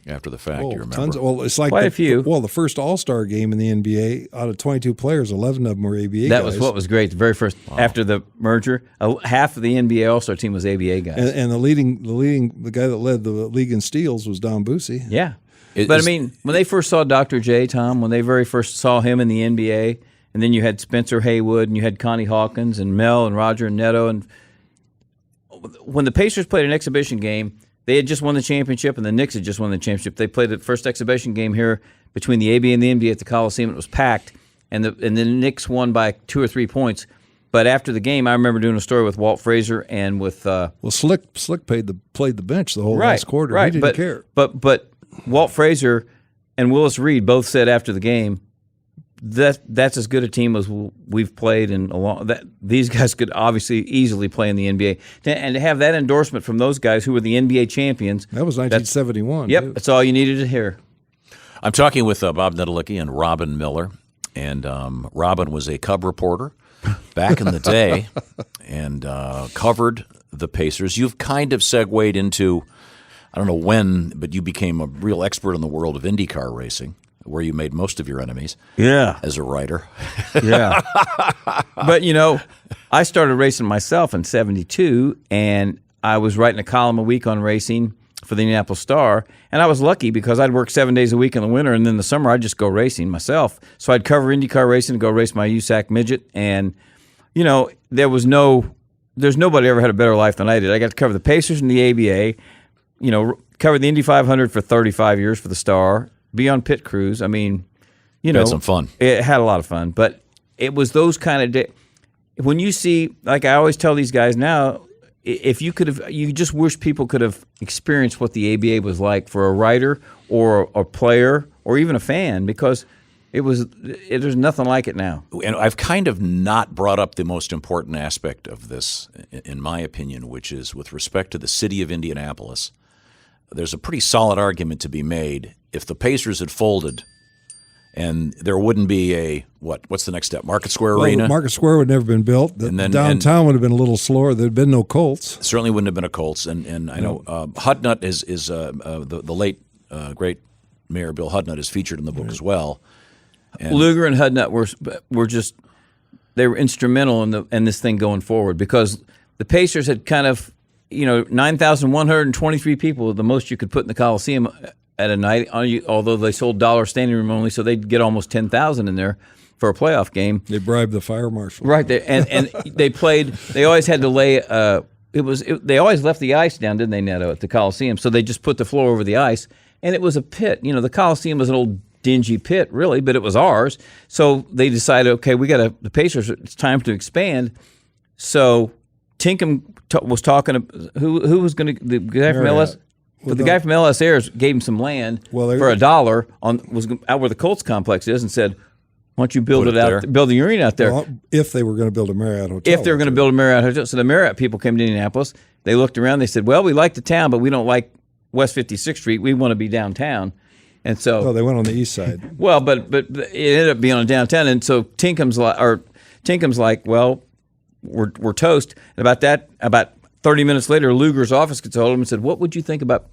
after the fact? Do you remember? Tons. Well, it's like quite a few. Well, the first All-Star game in the NBA, out of 22 players, 11 of them were ABA guys. That was what was great. The very first after the merger, half of the NBA All-Star team was ABA guys. And the guy that led the league in steals was Don Busey. Yeah. But I mean, when they first saw Dr. J, Tom, when they very first saw him in the NBA, and then you had Spencer Haywood, and you had Connie Hawkins, and Mel, and Roger, and Neto, and when the Pacers played an exhibition game, they had just won the championship, and the Knicks had just won the championship. They played the first exhibition game here between the ABA and the NBA at the Coliseum. It was packed, and the Knicks won by 2 or 3 points. But after the game, I remember doing a story with Walt Frazier and with Slick played the bench the whole last quarter. Right, he didn't care. But Walt Frazier and Willis Reed both said after the game that's as good a team as we've played in a long. That these guys could obviously easily play in the NBA, and to have that endorsement from those guys who were the NBA champions. That was 1971. Yep, that's all you needed to hear. I'm talking with Bob Netolicky and Robin Miller, and Robin was a Cub reporter back in the day and covered the Pacers. You've kind of segued into, I don't know when, but you became a real expert in the world of IndyCar racing, where you made most of your enemies. Yeah, as a writer. Yeah, but I started racing myself in '72, and I was writing a column a week on racing for the Indianapolis Star, and I was lucky because I'd work 7 days a week in the winter, and then the summer I'd just go racing myself. So I'd cover IndyCar racing and go race my USAC midget, and there's nobody ever had a better life than I did. I got to cover the Pacers and the ABA, cover the Indy 500 for 35 years for the Star, be on pit crews. I mean, had some fun. It had a lot of fun, but it was those kind of days. When you see, like I always tell these guys now, if you just wish people could have experienced what the ABA was like for a writer or a player or even a fan, because there's nothing like it now. And I've kind of not brought up the most important aspect of this, in my opinion, which is with respect to the city of Indianapolis. There's a pretty solid argument to be made. If the Pacers had folded and there wouldn't be what's the next step? Market Square Arena? Market Square would never been built. Downtown would have been a little slower. There'd been no Colts. Certainly wouldn't have been a Colts. And I know Hudnut is the late great Mayor Bill Hudnut is featured in the book as well. And Luger and Hudnut they were instrumental in this thing going forward, because the Pacers had kind of 9,123 people, the most you could put in the Coliseum at a night, although they sold dollar standing room only, so they'd get almost 10,000 in there for a playoff game. They bribed the fire marshal. Right, and they played. They always had to lay. They always left the ice down, didn't they, Neto, at the Coliseum? So they just put the floor over the ice, and it was a pit. The Coliseum was an old dingy pit, really, but it was ours. So they decided, okay, the Pacers. It's time to expand. So Tinkham was talking to who was going to the guy from LS. But the guy from LS Airs gave him some land for $1 was out where the Colts complex is, and said, "Why don't you build build the arena out there?" Well, if they were going to build a Marriott hotel, if they were going to build a Marriott hotel, so the Marriott people came to Indianapolis. They looked around. They said, "Well, we like the town, but we don't like West 56th Street. We want to be downtown." And so, they went on the east side. Well, but it ended up being on downtown, and so Tinkham's like, "Well, we're toast." And about 30 minutes later, Luger's office gets hold of him and said, "What would you think about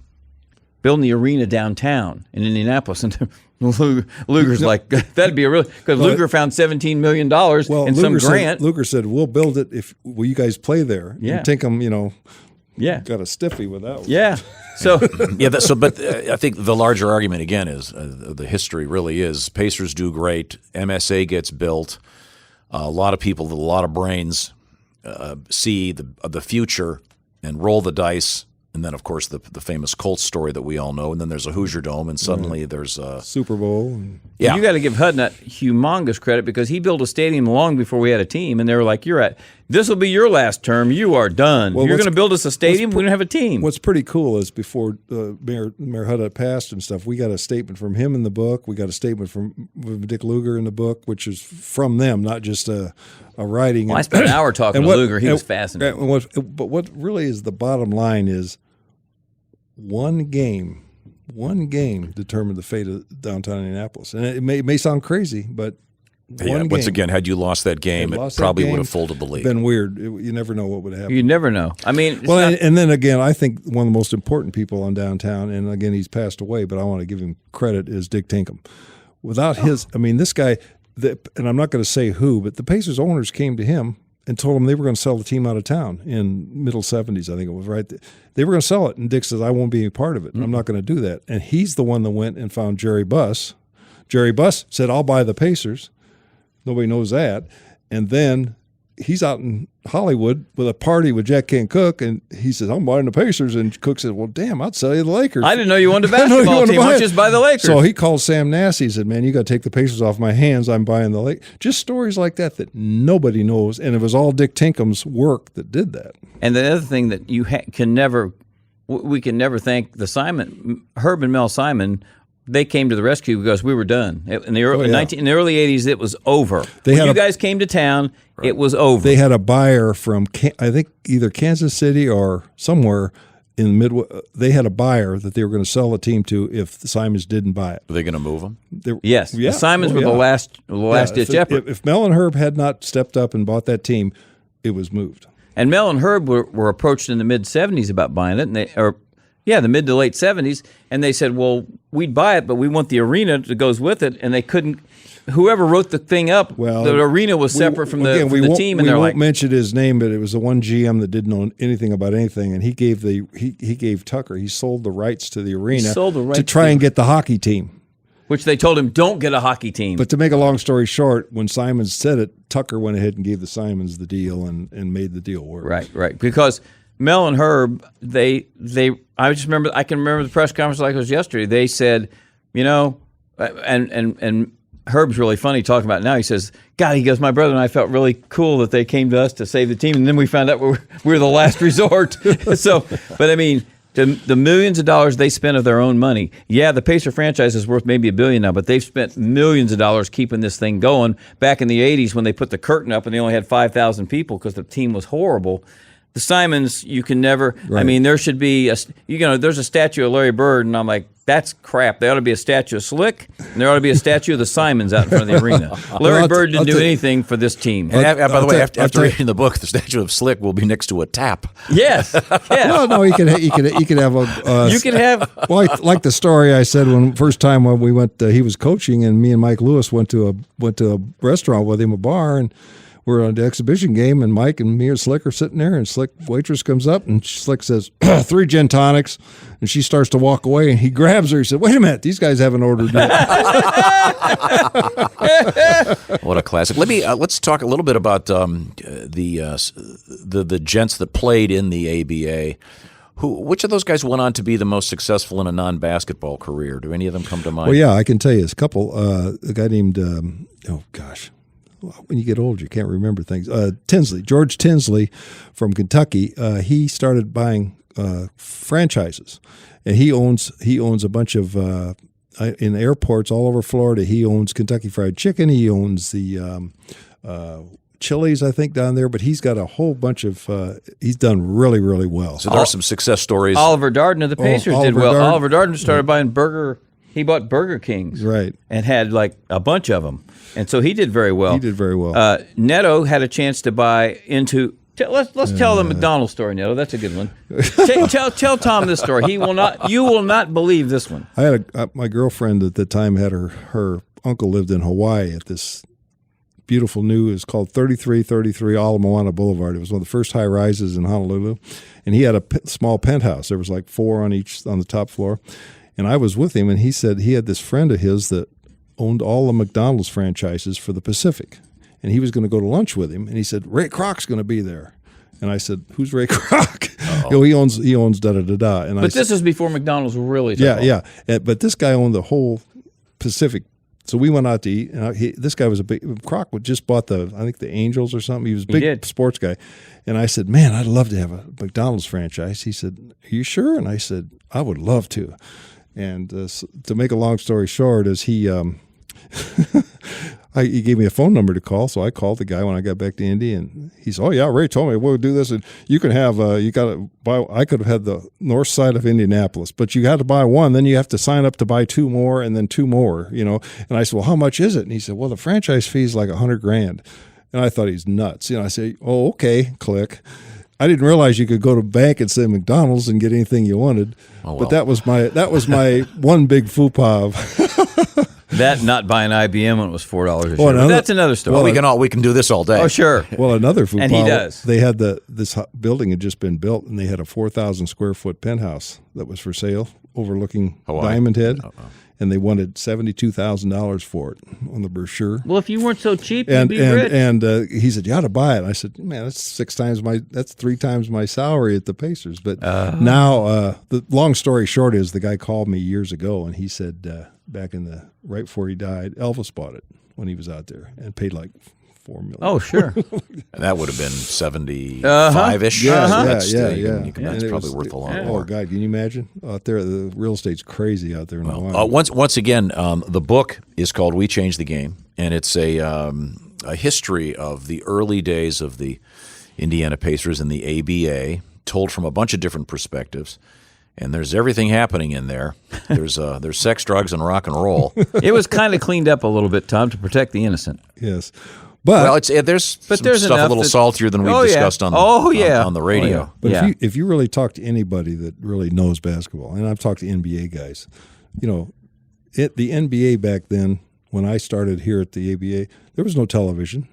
building the arena downtown in Indianapolis?" And Luger's like, "That'd be because Luger found $17 million in some grant." Luger said, "We'll build it if you guys play there." Yeah. And Tinkham, got a stiffy with that one. Yeah. So but I think the larger argument again is the history really is Pacers do great. MSA gets built. A lot of people with a lot of brains see the future and roll the dice, and then of course the famous Colts story that we all know, and then there's a Hoosier Dome, and suddenly there's a Super Bowl. You got to give Hudnut humongous credit, because he built a stadium long before we had a team, and they were like, this will be your last term. You are done. You're going to build us a stadium. We don't have a team. What's pretty cool is before Mayor Hudnut passed and stuff, we got a statement from him in the book. We got a statement from Dick Luger in the book, which is from them, not just a writing. Well, I spent an hour talking to Luger. He was fascinating. But what really is the bottom line is one game determined the fate of downtown Indianapolis. And it may sound crazy, but once again, had you lost that game, it probably would have folded the league. Been weird. You never know what would happen. You never know. I mean, and then again, I think one of the most important people on downtown, and again, he's passed away, but I want to give him credit, is Dick Tinkham. Without this guy, and I'm not going to say who, but the Pacers owners came to him and told him they were going to sell the team out of town in middle 70s, I think it was, right? They were going to sell it, and Dick says, I won't be a part of it. I'm not going to do that. And he's the one that went and found Jerry Buss. Jerry Buss said, I'll buy the Pacers. Nobody knows that. And then he's out in Hollywood with a party with Jack Kent Cooke, and he says, I'm buying the Pacers. And Cook said, well, damn, I'd sell you the Lakers. I didn't know you wanted a basketball team. Why don't you just buy the Lakers? So he called Sam Nasty. He said, man, you got to take the Pacers off my hands. I'm buying the Lakers. Just stories like that nobody knows. And it was all Dick Tinkham's work that did that. And the other thing that you we can never thank the Herb and Mel Simon. They came to the rescue because we were done. In the early 80s, it was over. When you guys came to town, it was over. They had a buyer from, I think, either Kansas City or somewhere in the Midwest. They had a buyer that they were going to sell the team to if the Simons didn't buy it. Were they going to move them? Yes. The Simons were the last-ditch effort. If Mel and Herb had not stepped up and bought that team, it was moved. And Mel and Herb were approached in the mid-'70s about buying it, the mid to late 70s, and they said, well, we'd buy it, but we want the arena that goes with it, and they couldn't. Whoever wrote the thing up, the arena was separate from the team, and we won't mention his name, but it was the one GM that didn't know anything about anything, and he gave Tucker. He sold the rights to the arena to try and get the hockey team, which they told him don't get a hockey team. But to make a long story short, when Simons said it, Tucker went ahead and gave the Simons the deal and made the deal work. Right, because Mel and Herb, I can remember the press conference like it was yesterday. They said, and Herb's really funny talking about it now. He says, God, he goes, my brother and I felt really cool that they came to us to save the team, and then we found out we were the last resort. But I mean, the millions of dollars they spent of their own money. Yeah, the Pacer franchise is worth maybe $1 billion now, but they've spent millions of dollars keeping this thing going. Back in the 80s when they put the curtain up and they only had 5,000 people because the team was horrible. The Simons, you can never. Right. I mean, there should be there's a statue of Larry Bird, and I'm like, that's crap. There ought to be a statue of Slick, and there ought to be a statue of the Simons out in front of the arena. Larry Bird didn't do anything for this team. And by the way, after reading the book, the statue of Slick will be next to a tap. Yes. Well, no, you can have a. You can have. Well, like the story I said first time when we went, he was coaching, and me and Mike Lewis went to a restaurant with him, a bar, and we're on the exhibition game, and Mike and me and Slick are sitting there, and Slick waitress comes up, and Slick says, 3 gin tonics, and she starts to walk away, and he grabs her. He said, wait a minute, these guys haven't ordered yet. What a classic. Let's talk a little bit about the gents that played in the ABA. Which of those guys went on to be the most successful in a non-basketball career? Do any of them come to mind? Well, yeah, I can tell you a couple. A guy named, when you get old, you can't remember things. George Tinsley from Kentucky. He started buying franchises, and he owns a bunch of in airports all over Florida. He owns Kentucky Fried Chicken. He owns the Chili's, I think, down there. But he's got a whole bunch of. He's done really, really well. So there are some success stories. Oliver Darden of the Pacers did well. Oliver Darden started buying burger. He bought Burger Kings, right, and had like a bunch of them, and so he did very well. Neto had a chance to buy into. Let's tell the McDonald's story, Neto. That's a good one. Tell Tom this story. He will not. You will not believe this one. I had my girlfriend at the time had her uncle lived in Hawaii at this beautiful new. It was called 3333 Ala Moana Boulevard. It was one of the first high rises in Honolulu, and he had a small penthouse. There was like 4 on the top floor. And I was with him, and he said he had this friend of his that owned all the McDonald's franchises for the Pacific. And he was going to go to lunch with him, and he said, Ray Kroc's going to be there. And I said, who's Ray Kroc? He owns da-da-da-da. And but this is before McDonald's really took off. Yeah. But this guy owned the whole Pacific. So we went out to eat, and this guy was Kroc just bought I think the Angels or something. He was a big sports guy. And I said, man, I'd love to have a McDonald's franchise. He said, are you sure? And I said, I would love to. And to make a long story short, is he he gave me a phone number to call, so I called the guy when I got back to Indy, and he said, "Oh yeah, Ray told me we'll do this, and you can have you got to buy." I could have had the north side of Indianapolis, but you got to buy one, then you have to sign up to buy 2 more, and then 2 more, And I said, "Well, how much is it?" And he said, "Well, the franchise fee is like $100,000," and I thought he's nuts. I say, "Oh, okay, click." I didn't realize you could go to the bank and say McDonald's and get anything you wanted. Oh, well. But that was my one big faux pas. That not buying IBM when it was $4 a share. Well, But that's another story. We can do this all day. Oh, sure. Well, another food And he does. They had this building had just been built, and they had a 4,000 square foot penthouse that was for sale overlooking Diamond Head, and they wanted $72,000 for it on the brochure. Well, if you weren't so cheap, And you'd be rich. and he said, "You ought to buy it." And I said, "Man, that's 3 times my salary at the Pacers." But now, the long story short is, the guy called me years ago, and he said back right before he died, Elvis bought it when he was out there and paid like $4 million. Oh, sure. And that would have been 75-ish. Yeah, That's And probably worth a lot Oh, more. God, can you imagine? Out there, the real estate's crazy out there in Hawaii. Once again, the book is called "We Changed the Game," and it's a history of the early days of the Indiana Pacers and the ABA, told from a bunch of different perspectives. And there's everything happening in there. There's sex, drugs, and rock and roll. It was kind of cleaned up a little bit, Tom, to protect the innocent. Yes. But there's stuff a little saltier than we've discussed on the radio. Oh, yeah. But if you really talk to anybody that really knows basketball, and I've talked to NBA guys, the NBA back then, when I started here at the ABA, there was no television.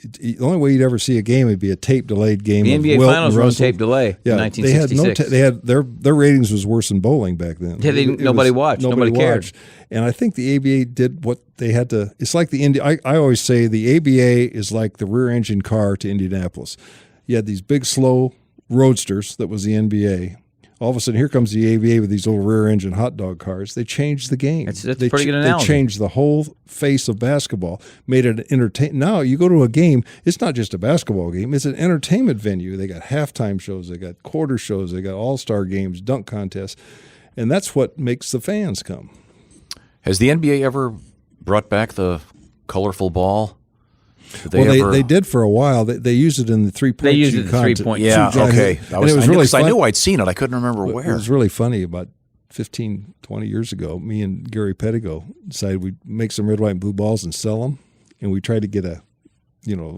The only way you'd ever see a game would be a tape-delayed game. The of NBA Wilt Finals and were on Russell. tape delay in 1966. They had their ratings was worse than bowling back then. Yeah, nobody watched. Nobody cared. And I think the ABA did what they had to. It's like I always say the ABA is like the rear-engine car to Indianapolis. You had these big, slow roadsters that was the NBA. All of a sudden, here comes the ABA with these little rear-engine hot dog cars. They changed the game. That's a pretty good analogy. They changed the whole face of basketball, made it entertain. Now you go to a game, it's not just a basketball game; it's an entertainment venue. They got halftime shows, they got quarter shows, they got all-star games, dunk contests, and that's what makes the fans come. Has the NBA ever brought back the colorful ball? They did for a while. They used it in the three-point. They used it in the three-point. Yeah, okay. It was really fun. I knew I'd seen it. I couldn't remember where. It was really funny. About 15, 20 years ago, me and Gary Pettigo decided we'd make some red, white, and blue balls and sell them. And we tried to get a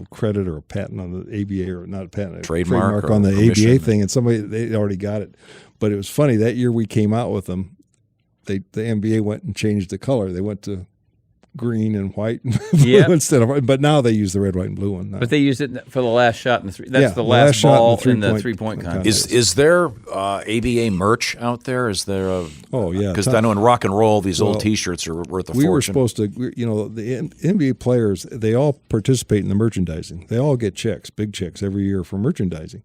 credit or a patent on the ABA, or not a patent, a trademark on the ABA thing. And they already got it. But it was funny. That year we came out with them, the NBA went and changed the color. They went to green and white and blue instead of, but now they use the red, white, and blue one now. But they used it for the last shot in the three. That's the last ball in the three-point contest. Is there ABA merch out there? Is there a? Oh yeah, because I know in rock and roll these old T-shirts are worth a fortune. We were supposed to, the NBA players, they all participate in the merchandising. They all get checks, big checks every year for merchandising.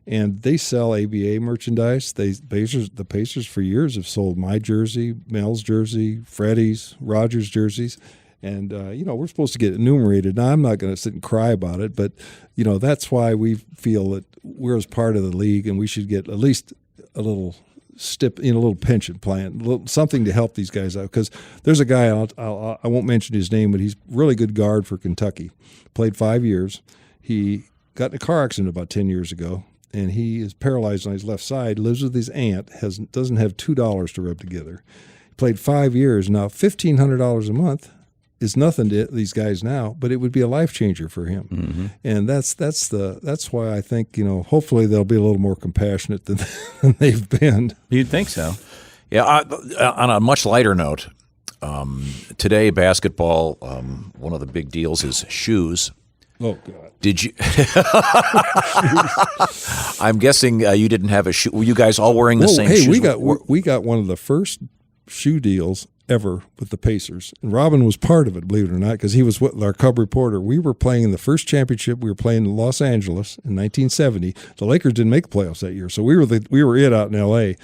And they sell ABA merchandise. The Pacers for years have sold my jersey, Mel's jersey, Freddie's, Rogers jerseys. And, we're supposed to get enumerated. Now, I'm not going to sit and cry about it, but, that's why we feel that we're as part of the league and we should get at least a little a little pension plan, something to help these guys out. Because there's a guy, I won't mention his name, but he's a really good guard for Kentucky. Played 5 years. He got in a car accident about 10 years ago. And he is paralyzed on his left side, lives with his aunt, doesn't have $2 to rub together. He played 5 years. Now, $1,500 a month is nothing to these guys now, but it would be a life changer for him. Mm-hmm. And that's why I think, hopefully they'll be a little more compassionate than they've been. You'd think so. Yeah. On a much lighter note, today basketball, one of the big deals is shoes. Oh God! Did you? I'm guessing you didn't have a shoe. Were you guys all wearing the same shoes? We got one of the first shoe deals ever with the Pacers, and Robin was part of it, believe it or not, because he was our cub reporter. We were playing in the first championship. We were playing in Los Angeles in 1970. The Lakers didn't make the playoffs that year, so we were it out in L.A.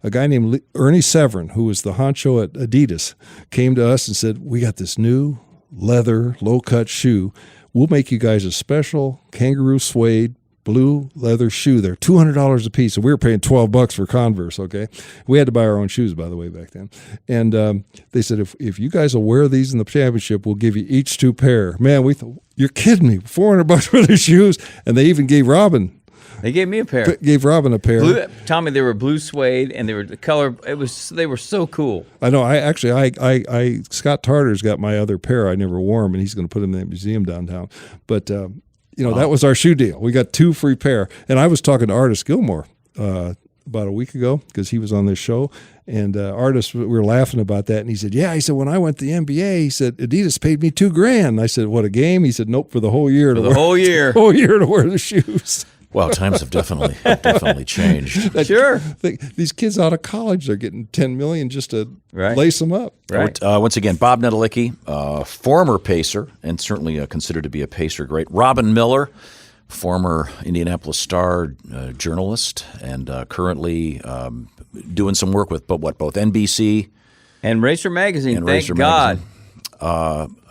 A guy named Ernie Severin, who was the honcho at Adidas, came to us and said, "We got this new leather low-cut shoe. We'll make you guys a special kangaroo suede blue leather shoe. They're $200 a piece." And we were paying $12 for Converse, okay? We had to buy our own shoes, by the way, back then. And they said, if you guys will wear these in the championship, we'll give you each 2 pair. Man, we thought, you're kidding me, $400 for the shoes? And they even gave Robin. They gave me a pair. Gave Robin a pair. Blue, Tommy, they were blue suede, and they were the color. They were so cool. I know. I Scott Tarter's got my other pair. I never wore them, and he's going to put them in the museum downtown. But that was our shoe deal. We got 2 free pair. And I was talking to Artis Gilmore about a week ago because he was on this show, and Artis, we were laughing about that, and he said, "Yeah," he said, "when I went to the NBA, he said Adidas paid me $2,000." I said, "What, a game?" He said, "Nope, for the whole year." Whole year to wear the shoes. Well, times have definitely changed. Sure. These kids out of college, they're getting $10 million just to lace them up. Right. Once again, Bob Netolicky, former Pacer, and certainly considered to be a Pacer great. Robin Miller, former Indianapolis Star journalist, and currently doing some work with both NBC and Racer Magazine. And thank Racer God. Magazine.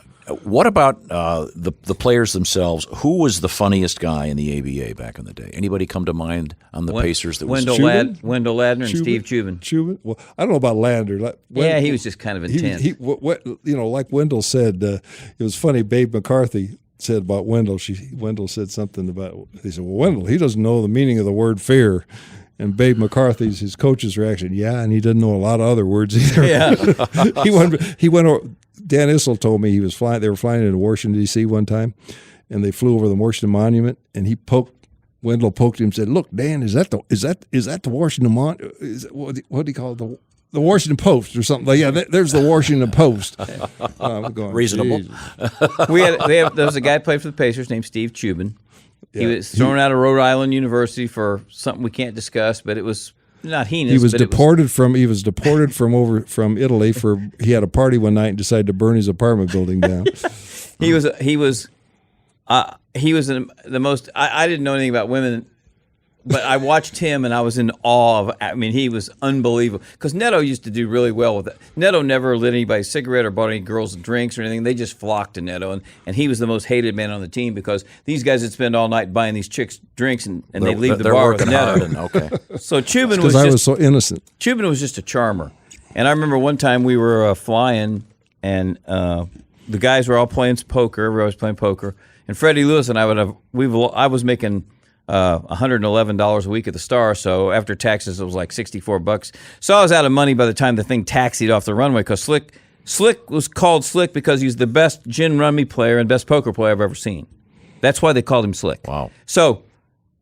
What about the players themselves? Who was the funniest guy in the ABA back in the day? Anybody come to mind on the Pacers? That Wendell Ladner and Steve Chubin. Well, I don't know about Ladner. He was just kind of intense. Like Wendell said, it was funny. Babe McCarthy said about Wendell. Wendell said something about. He said, "Well, Wendell, he doesn't know the meaning of the word fear." And Babe McCarthy's, his coach's reaction, "Yeah," and he didn't know a lot of other words either. Yeah. He went over. Dan Issel told me he was flying. They were flying into Washington D.C. one time, and they flew over the Washington Monument. And Wendell poked him and said, "Look, Dan, is that the Washington Monument? What do you call it? The Washington Post or something?" Like, yeah, there's the Washington Post. I'm going, reasonable. There was a guy who played for the Pacers named Steve Chubin. Yeah. He was thrown out of Rhode Island University for something we can't discuss, but it was not heinous. He was deported from Italy for he had a party one night and decided to burn his apartment building down. He was the most. I didn't know anything about women, but I watched him and I was in awe of. I mean, he was unbelievable because Neto used to do really well with it. Neto never lit anybody a cigarette or bought any girls drinks or anything. They just flocked to Neto, and he was the most hated man on the team because these guys would spend all night buying these chicks drinks and they leave the bar with Neto. So Chubin was I was so innocent. Chubin was just a charmer, and I remember one time we were flying and the guys were all playing poker. Everybody was playing poker, and Freddie Lewis and I I was making $111 a week at the Star, so after taxes it was like $64. So I was out of money by the time the thing taxied off the runway because Slick was called Slick because he's the best gin rummy player and best poker player I've ever seen. That's why they called him Slick. Wow. So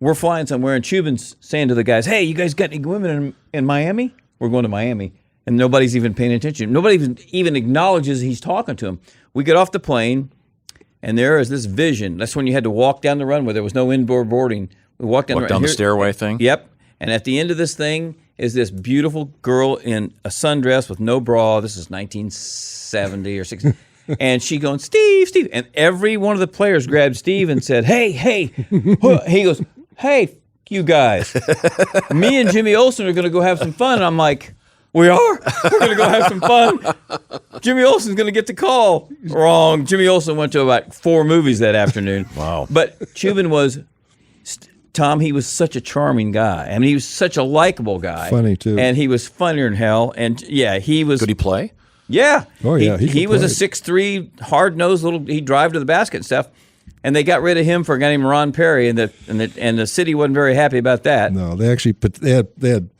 we're flying somewhere and Chubin's saying to the guys, "Hey, you guys got any women in Miami? We're going to Miami." And nobody's even paying attention. Nobody even acknowledges he's talking to him. We get off the plane. And there is this vision. That's when you had to walk down the runway. There was no indoor boarding. We walked down the stairway thing? Yep. And at the end of this thing is this beautiful girl in a sundress with no bra. This is 1970 or 60. And she going, "Steve." And every one of the players grabbed Steve and said, "Hey." He goes, "Hey, you guys. Me and Jimmy Olsen are going to go have some fun." And I'm like, "We are? We're going to go have some fun? Jimmy Olsen's going to get the call." Wrong. Jimmy Olsen went to about 4 movies that afternoon. Wow. But Chubin was, Tom, he was such a charming guy. I mean, he was such a likable guy. Funny, too. And he was funnier than hell. And, yeah, he was. Could he play? Yeah. Oh, yeah. He was a 6'3", hard-nosed little, he'd drive to the basket and stuff. And they got rid of him for a guy named Ron Perry, and the city wasn't very happy about that. No, they actually they had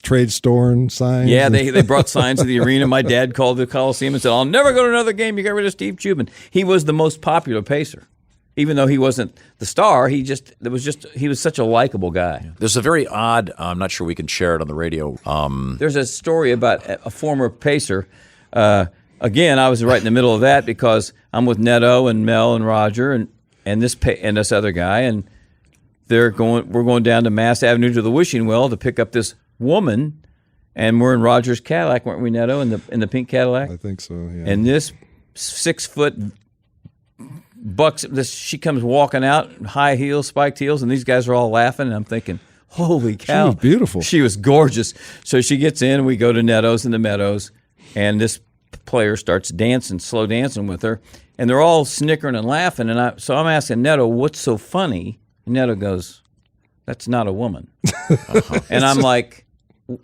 trade store signs. Yeah, they brought signs to the arena. My dad called the Coliseum and said, "I'll never go to another game. You got rid of Steve Chubin." He was the most popular Pacer. Even though he wasn't the star, he was such a likable guy. There's a very odd, I'm not sure we can share it on the radio. There's a story about a former Pacer. Again, I was right in the middle of that because I'm with Neto and Mel and Roger and this other guy, and we're going down to Mass Avenue to the Wishing Well to pick up this woman, and we're in Roger's Cadillac, weren't we, Neto, in the pink Cadillac? I think so, yeah. And this 6-foot bucks, she comes walking out, high heels, spiked heels, and these guys are all laughing, and I'm thinking, holy cow. She was beautiful. She was gorgeous. So she gets in, we go to Neto's in the Meadows, and this player starts dancing, slow dancing with her, and they're all snickering and laughing, and so I'm asking Neto, "What's so funny?" And Neto goes, "That's not a woman." And I'm like,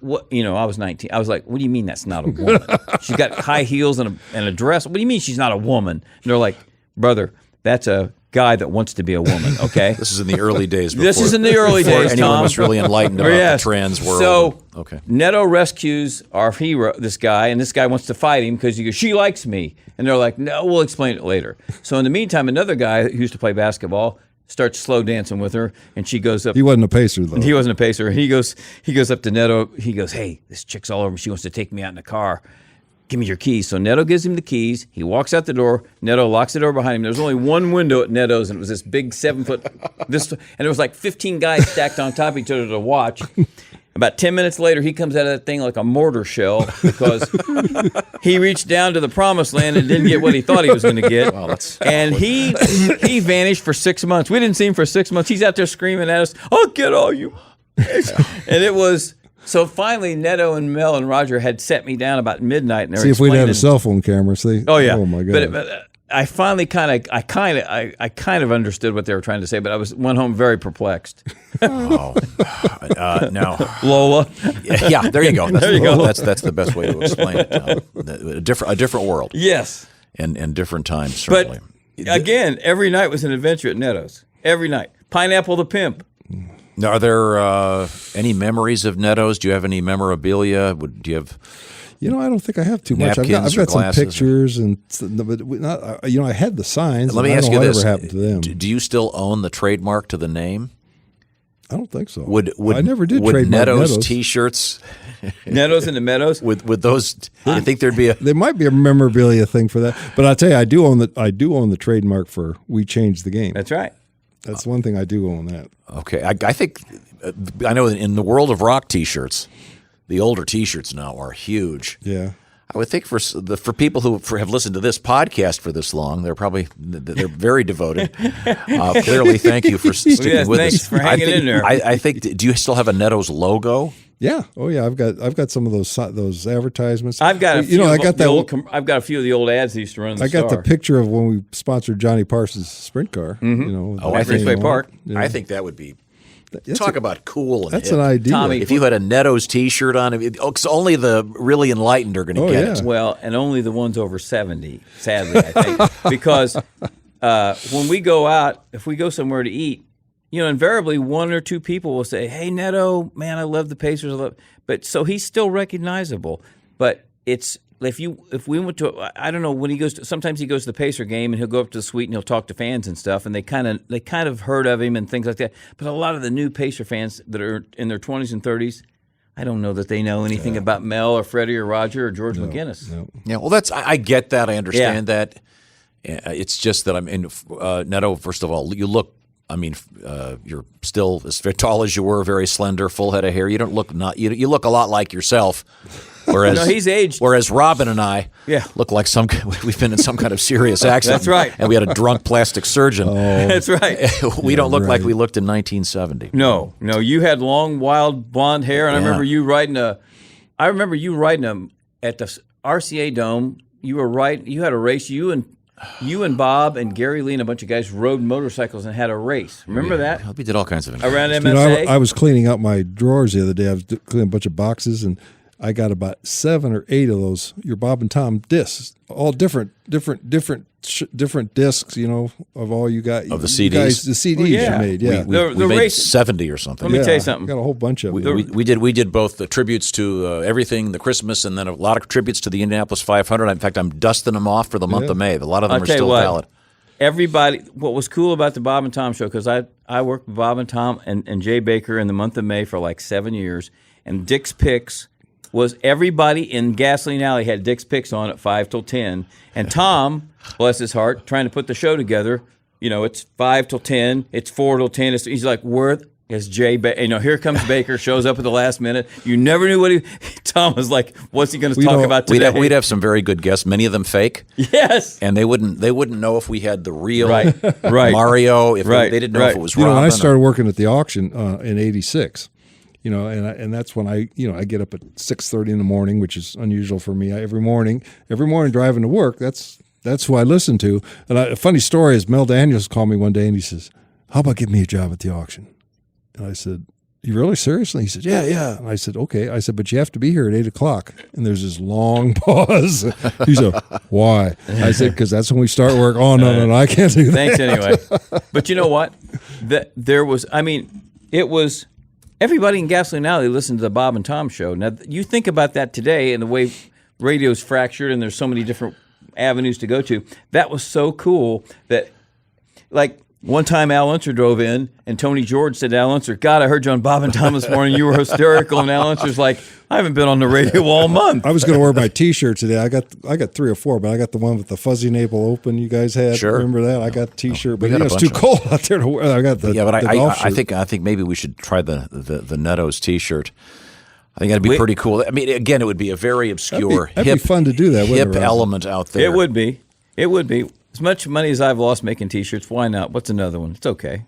"What?" I was 19. I was like, "What do you mean that's not a woman? She's got high heels and a dress. What do you mean she's not a woman?" And they're like, "Brother, that's a guy that wants to be a woman." Okay. This is in the early days. This is in the early days, anyone Tom. was really enlightened about the trans world. So okay. Neto rescues our hero, this guy, and this guy wants to fight him because he goes, "She likes me," and they're like, "No, we'll explain it later." So in the meantime, another guy who used to play basketball starts slow dancing with her, and she goes up. He wasn't a pacer, though. He wasn't a pacer. He goes up to Neto. He goes, "Hey, this chick's all over me. She wants to take me out in the car. Give me your keys." So Neto gives him the keys. He walks out the door. Neto locks the door behind him. There's only one window at Neto's, and it was this big 7-foot. And there was like 15 guys stacked on top of each other to watch. About 10 minutes later, he comes out of that thing like a mortar shell because he reached down to the promised land and didn't get what he thought he was going to get. Well, and he vanished for 6 months. We didn't see him for 6 months. He's out there screaming at us, "I'll get all you." And it was... So finally, Neto and Mel and Roger had set me down about midnight. And see if we'd had a cell phone camera. See? Oh yeah. Oh my God. But I finally kind of understood what they were trying to say, but went home very perplexed. No. Lola. Yeah, there you go. There you go. That's the best way to explain it. A different world. Yes. And different times, certainly. But again, every night was an adventure at Neto's. Every night. Pineapple the Pimp. Now, are there any memories of Neto's? Do you have any memorabilia? Do you have? I don't think I have too much. I've got some pictures, but not. I had the signs. Let me ask you this: whatever happened to them? Do you still own the trademark to the name? I don't think so. I never did would trademark Neto's T-shirts? Neto's in the Meadows with those. I think there'd be there might be a memorabilia thing for that. But I tell you, I do own the trademark for "We Changed the Game." That's right. That's one thing I do own that. Okay, I think I know in the world of rock T-shirts, the older T-shirts now are huge. Yeah, I would think for people who have listened to this podcast for this long, they're very devoted. Clearly, thank you for sticking with thanks us. for hanging in there. I think. Do you still have a Neto's logo? Yeah. Oh yeah. I've got some of those advertisements. I've got a few. I've got a few of the old ads they used to run. I got the picture of when we sponsored Johnny Parsons' sprint car. Mm-hmm. At Raceway Park. Yeah. I think that would be. Talk about cool. And that's hip. an idea. Tommy, if you had a Neto's T-shirt on, because only the really enlightened are going to get it. Well, and only the ones over 70, sadly, I think, because when we go out, if we go somewhere to eat. Invariably one or two people will say, "Hey, Neto, man, I love the Pacers." But so he's still recognizable. But it's if we went to, I don't know, when he goes to, sometimes he goes to the Pacer game and he'll go up to the suite and he'll talk to fans and stuff, and they kind of heard of him and things like that. But a lot of the new Pacer fans that are in their 20s and 30s, I don't know that they know anything about Mel or Freddie or Roger or George McGinnis. No. Yeah, well, I get that. I understand that. It's just that I'm in Neto. First of all, you look. I mean, you're still as tall as you were, very slender, full head of hair. You don't look you look a lot like yourself. Whereas no, he's aged. Whereas Robin and I look like we've been in some kind of serious accident. That's right. And we had a drunk plastic surgeon. Oh, that's right. We don't look like we looked in 1970. No, you had long, wild blonde hair, and I remember you riding at the RCA Dome. You had a race. You and Bob and Gary Lee and a bunch of guys rode motorcycles and had a race. Remember that? We did all kinds of things. Around MSA? I was cleaning out my drawers the other day. I was cleaning a bunch of boxes, and I got about 7 or 8 of those your Bob and Tom discs, all different discs. Of all you got of the CDs. The CDs you made. Yeah, we made 70 or something. Let me tell you something. Got a whole bunch of them. We did both the tributes to everything, the Christmas, and then a lot of tributes to the Indianapolis 500. In fact, I'm dusting them off for the month of May. A lot of them are still valid. Everybody, what was cool about the Bob and Tom show, because I worked with Bob and Tom and Jay Baker in the month of May for like 7 years, and Dick's Picks was everybody in Gasoline Alley had Dick's Picks on at 5 till 10, and Tom, bless his heart, trying to put the show together. It's 5 till 10, it's 4 till 10. He's like, where is Jay Baker? Here comes Baker, shows up at the last minute. You never knew what Tom was like, what's he going to talk about today? We'd have some very good guests, many of them fake. Yes. And they wouldn't know if we had the real right. Mario, if they didn't know if it was Robin. When I started working at the auction in '86, and that's when I get up at 6:30 in the morning, which is unusual for me. Every morning driving to work, that's who I listen to. And a funny story is Mel Daniels called me one day and he says, "How about giving me a job at the auction?" And I said, "You really seriously?" He said, Yeah. And I said, "Okay." I said, "But you have to be here at 8 o'clock." And there's this long pause. He said, "Why?" I said, "Because that's when we start work." "Oh, no, I can't do that." Thanks anyway. But you know what? It was everybody in Gasoline Alley listened to the Bob and Tom show. Now, you think about that today and the way radio's fractured and there's so many different avenues to go to. That was so cool that, like, One time Al Unser drove in, and Tony George said to Al Unser, God, I heard you on Bob and Tom this morning. You were hysterical. And Al Unser's like, I haven't been on the radio all month. I was going to wear my T-shirt today. I got 3 or 4, but I got the one with the fuzzy navel open you guys had. Sure. Remember that? I got the T-shirt, but it's bunch too cold out there to wear. I got the but the golf shirt. I think maybe we should try the Netto's T-shirt. I think that'd be pretty cool. I mean, again, it would be a very obscure, that'd be fun to do that. hip element out there. It would be. It would be. As much money as I've lost making T-shirts, why not? What's another one? It's okay.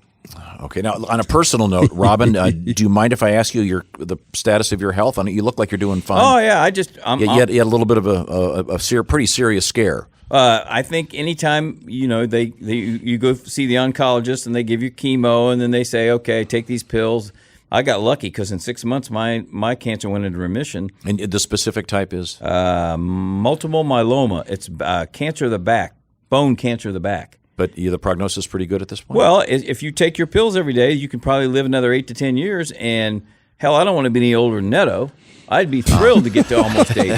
Okay. Now, on a personal note, Robin, do you mind if I ask you the status of your health? You look like you're doing fine. Oh yeah, you had a little bit of a pretty serious scare. I think anytime you go see the oncologist and they give you chemo and then they say, okay, take these pills. I got lucky because in 6 months my cancer went into remission. And the specific type is multiple myeloma. It's cancer of the back, bone cancer of the back. But the prognosis is pretty good at this point? Well, if you take your pills every day, you can probably live another 8 to 10 years. And, hell, I don't want to be any older than Netto. I'd be thrilled to get to almost 80.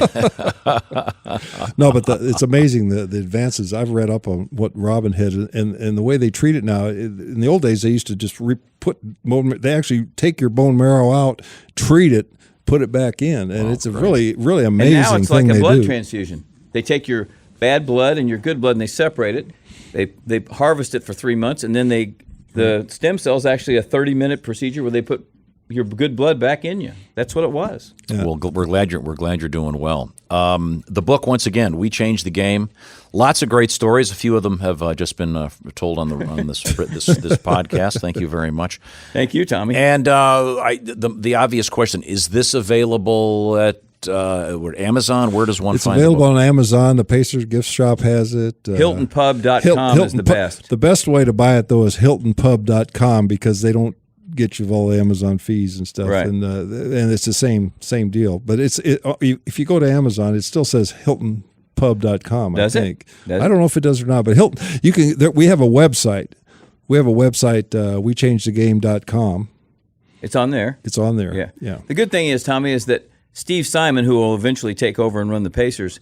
No, but it's amazing the advances. I've read up on what Robin had and the way they treat it now. In the old days, they used to just they actually take your bone marrow out, treat it, put it back in. And it's a really, really amazing thing. And now it's like a blood do. transfusion. They take your bad blood and your good blood and they separate it. They harvest it for 3 months, and then the stem cells actually a 30-minute procedure where they put your good blood back in you. That's what it was. Yeah. Well, we're glad you're doing well. The book, once again, We Changed the Game. Lots of great stories. A few of them have just been told on this podcast. Thank you very much. Thank you, Tommy. And the obvious question: is this available at Amazon? Where does one it's find it? It's available on Amazon. The Pacers gift shop has it. HiltonPub.com is the best. The best way to buy it, though, is HiltonPub.com because they don't get you all the Amazon fees and stuff. Right. And it's the same deal. But if you go to Amazon, it still says HiltonPub.com, I think. I don't know if it does or not, but Hilton, we have a website. We have a website, WeChangeTheGame.com. It's on there. It's on there. Yeah. The good thing is, Tommy, is that Steve Simon, who will eventually take over and run the Pacers,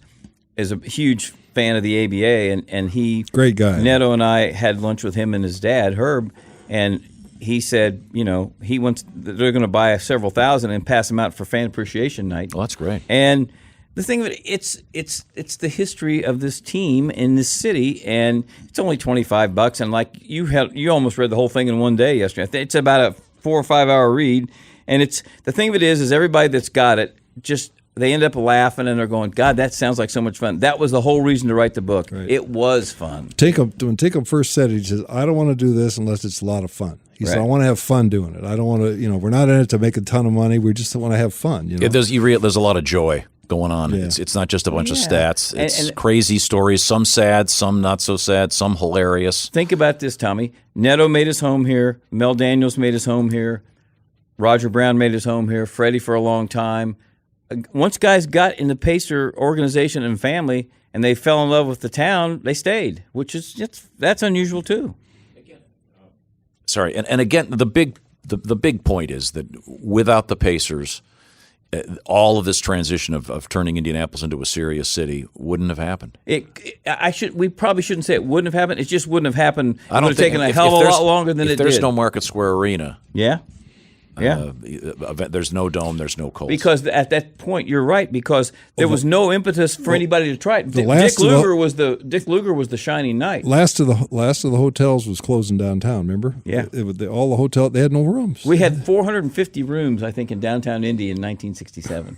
is a huge fan of the ABA, and he great guy. Neto and I had lunch with him and his dad, Herb, and he said, they're going to buy several thousand and pass them out for fan appreciation night. Well, that's great. And the thing of it, it's the history of this team in this city, and it's only $25. And like you almost read the whole thing in one day yesterday. It's about a 4 or 5 hour read, and it's the thing of it is everybody that's got it just. They end up laughing and they're going, God, that sounds like so much fun. That was the whole reason to write the book. Right. It was fun. When Tinkham first said it, he says, I don't want to do this unless it's a lot of fun. He said, I want to have fun doing it. I don't want to, we're not in it to make a ton of money. We just want to have fun. There's a lot of joy going on. Yeah. It's not just a bunch of stats. It's crazy stories, some sad, some not so sad, some hilarious. Think about this, Tommy. Neto made his home here. Mel Daniels made his home here. Roger Brown made his home here. Freddie for a long time. Once guys got in the Pacer organization and family and they fell in love with the town, they stayed, which is that's unusual too. Sorry, and again, the big point is that without the Pacers, all of this transition of turning Indianapolis into a serious city wouldn't have happened. We probably shouldn't say it wouldn't have happened. It just wouldn't have happened. It would have taken a hell of a lot longer than it did. There's no Market Square Arena. Yeah. There's no dome, there's no Colts. Because at that point, you're right. Because there was no impetus for anybody to try it. Dick Luger was the shining knight. Last of the hotels was closing downtown. Remember? Yeah. All the hotel they had no rooms. We had 450 rooms, I think, in downtown Indy in 1967.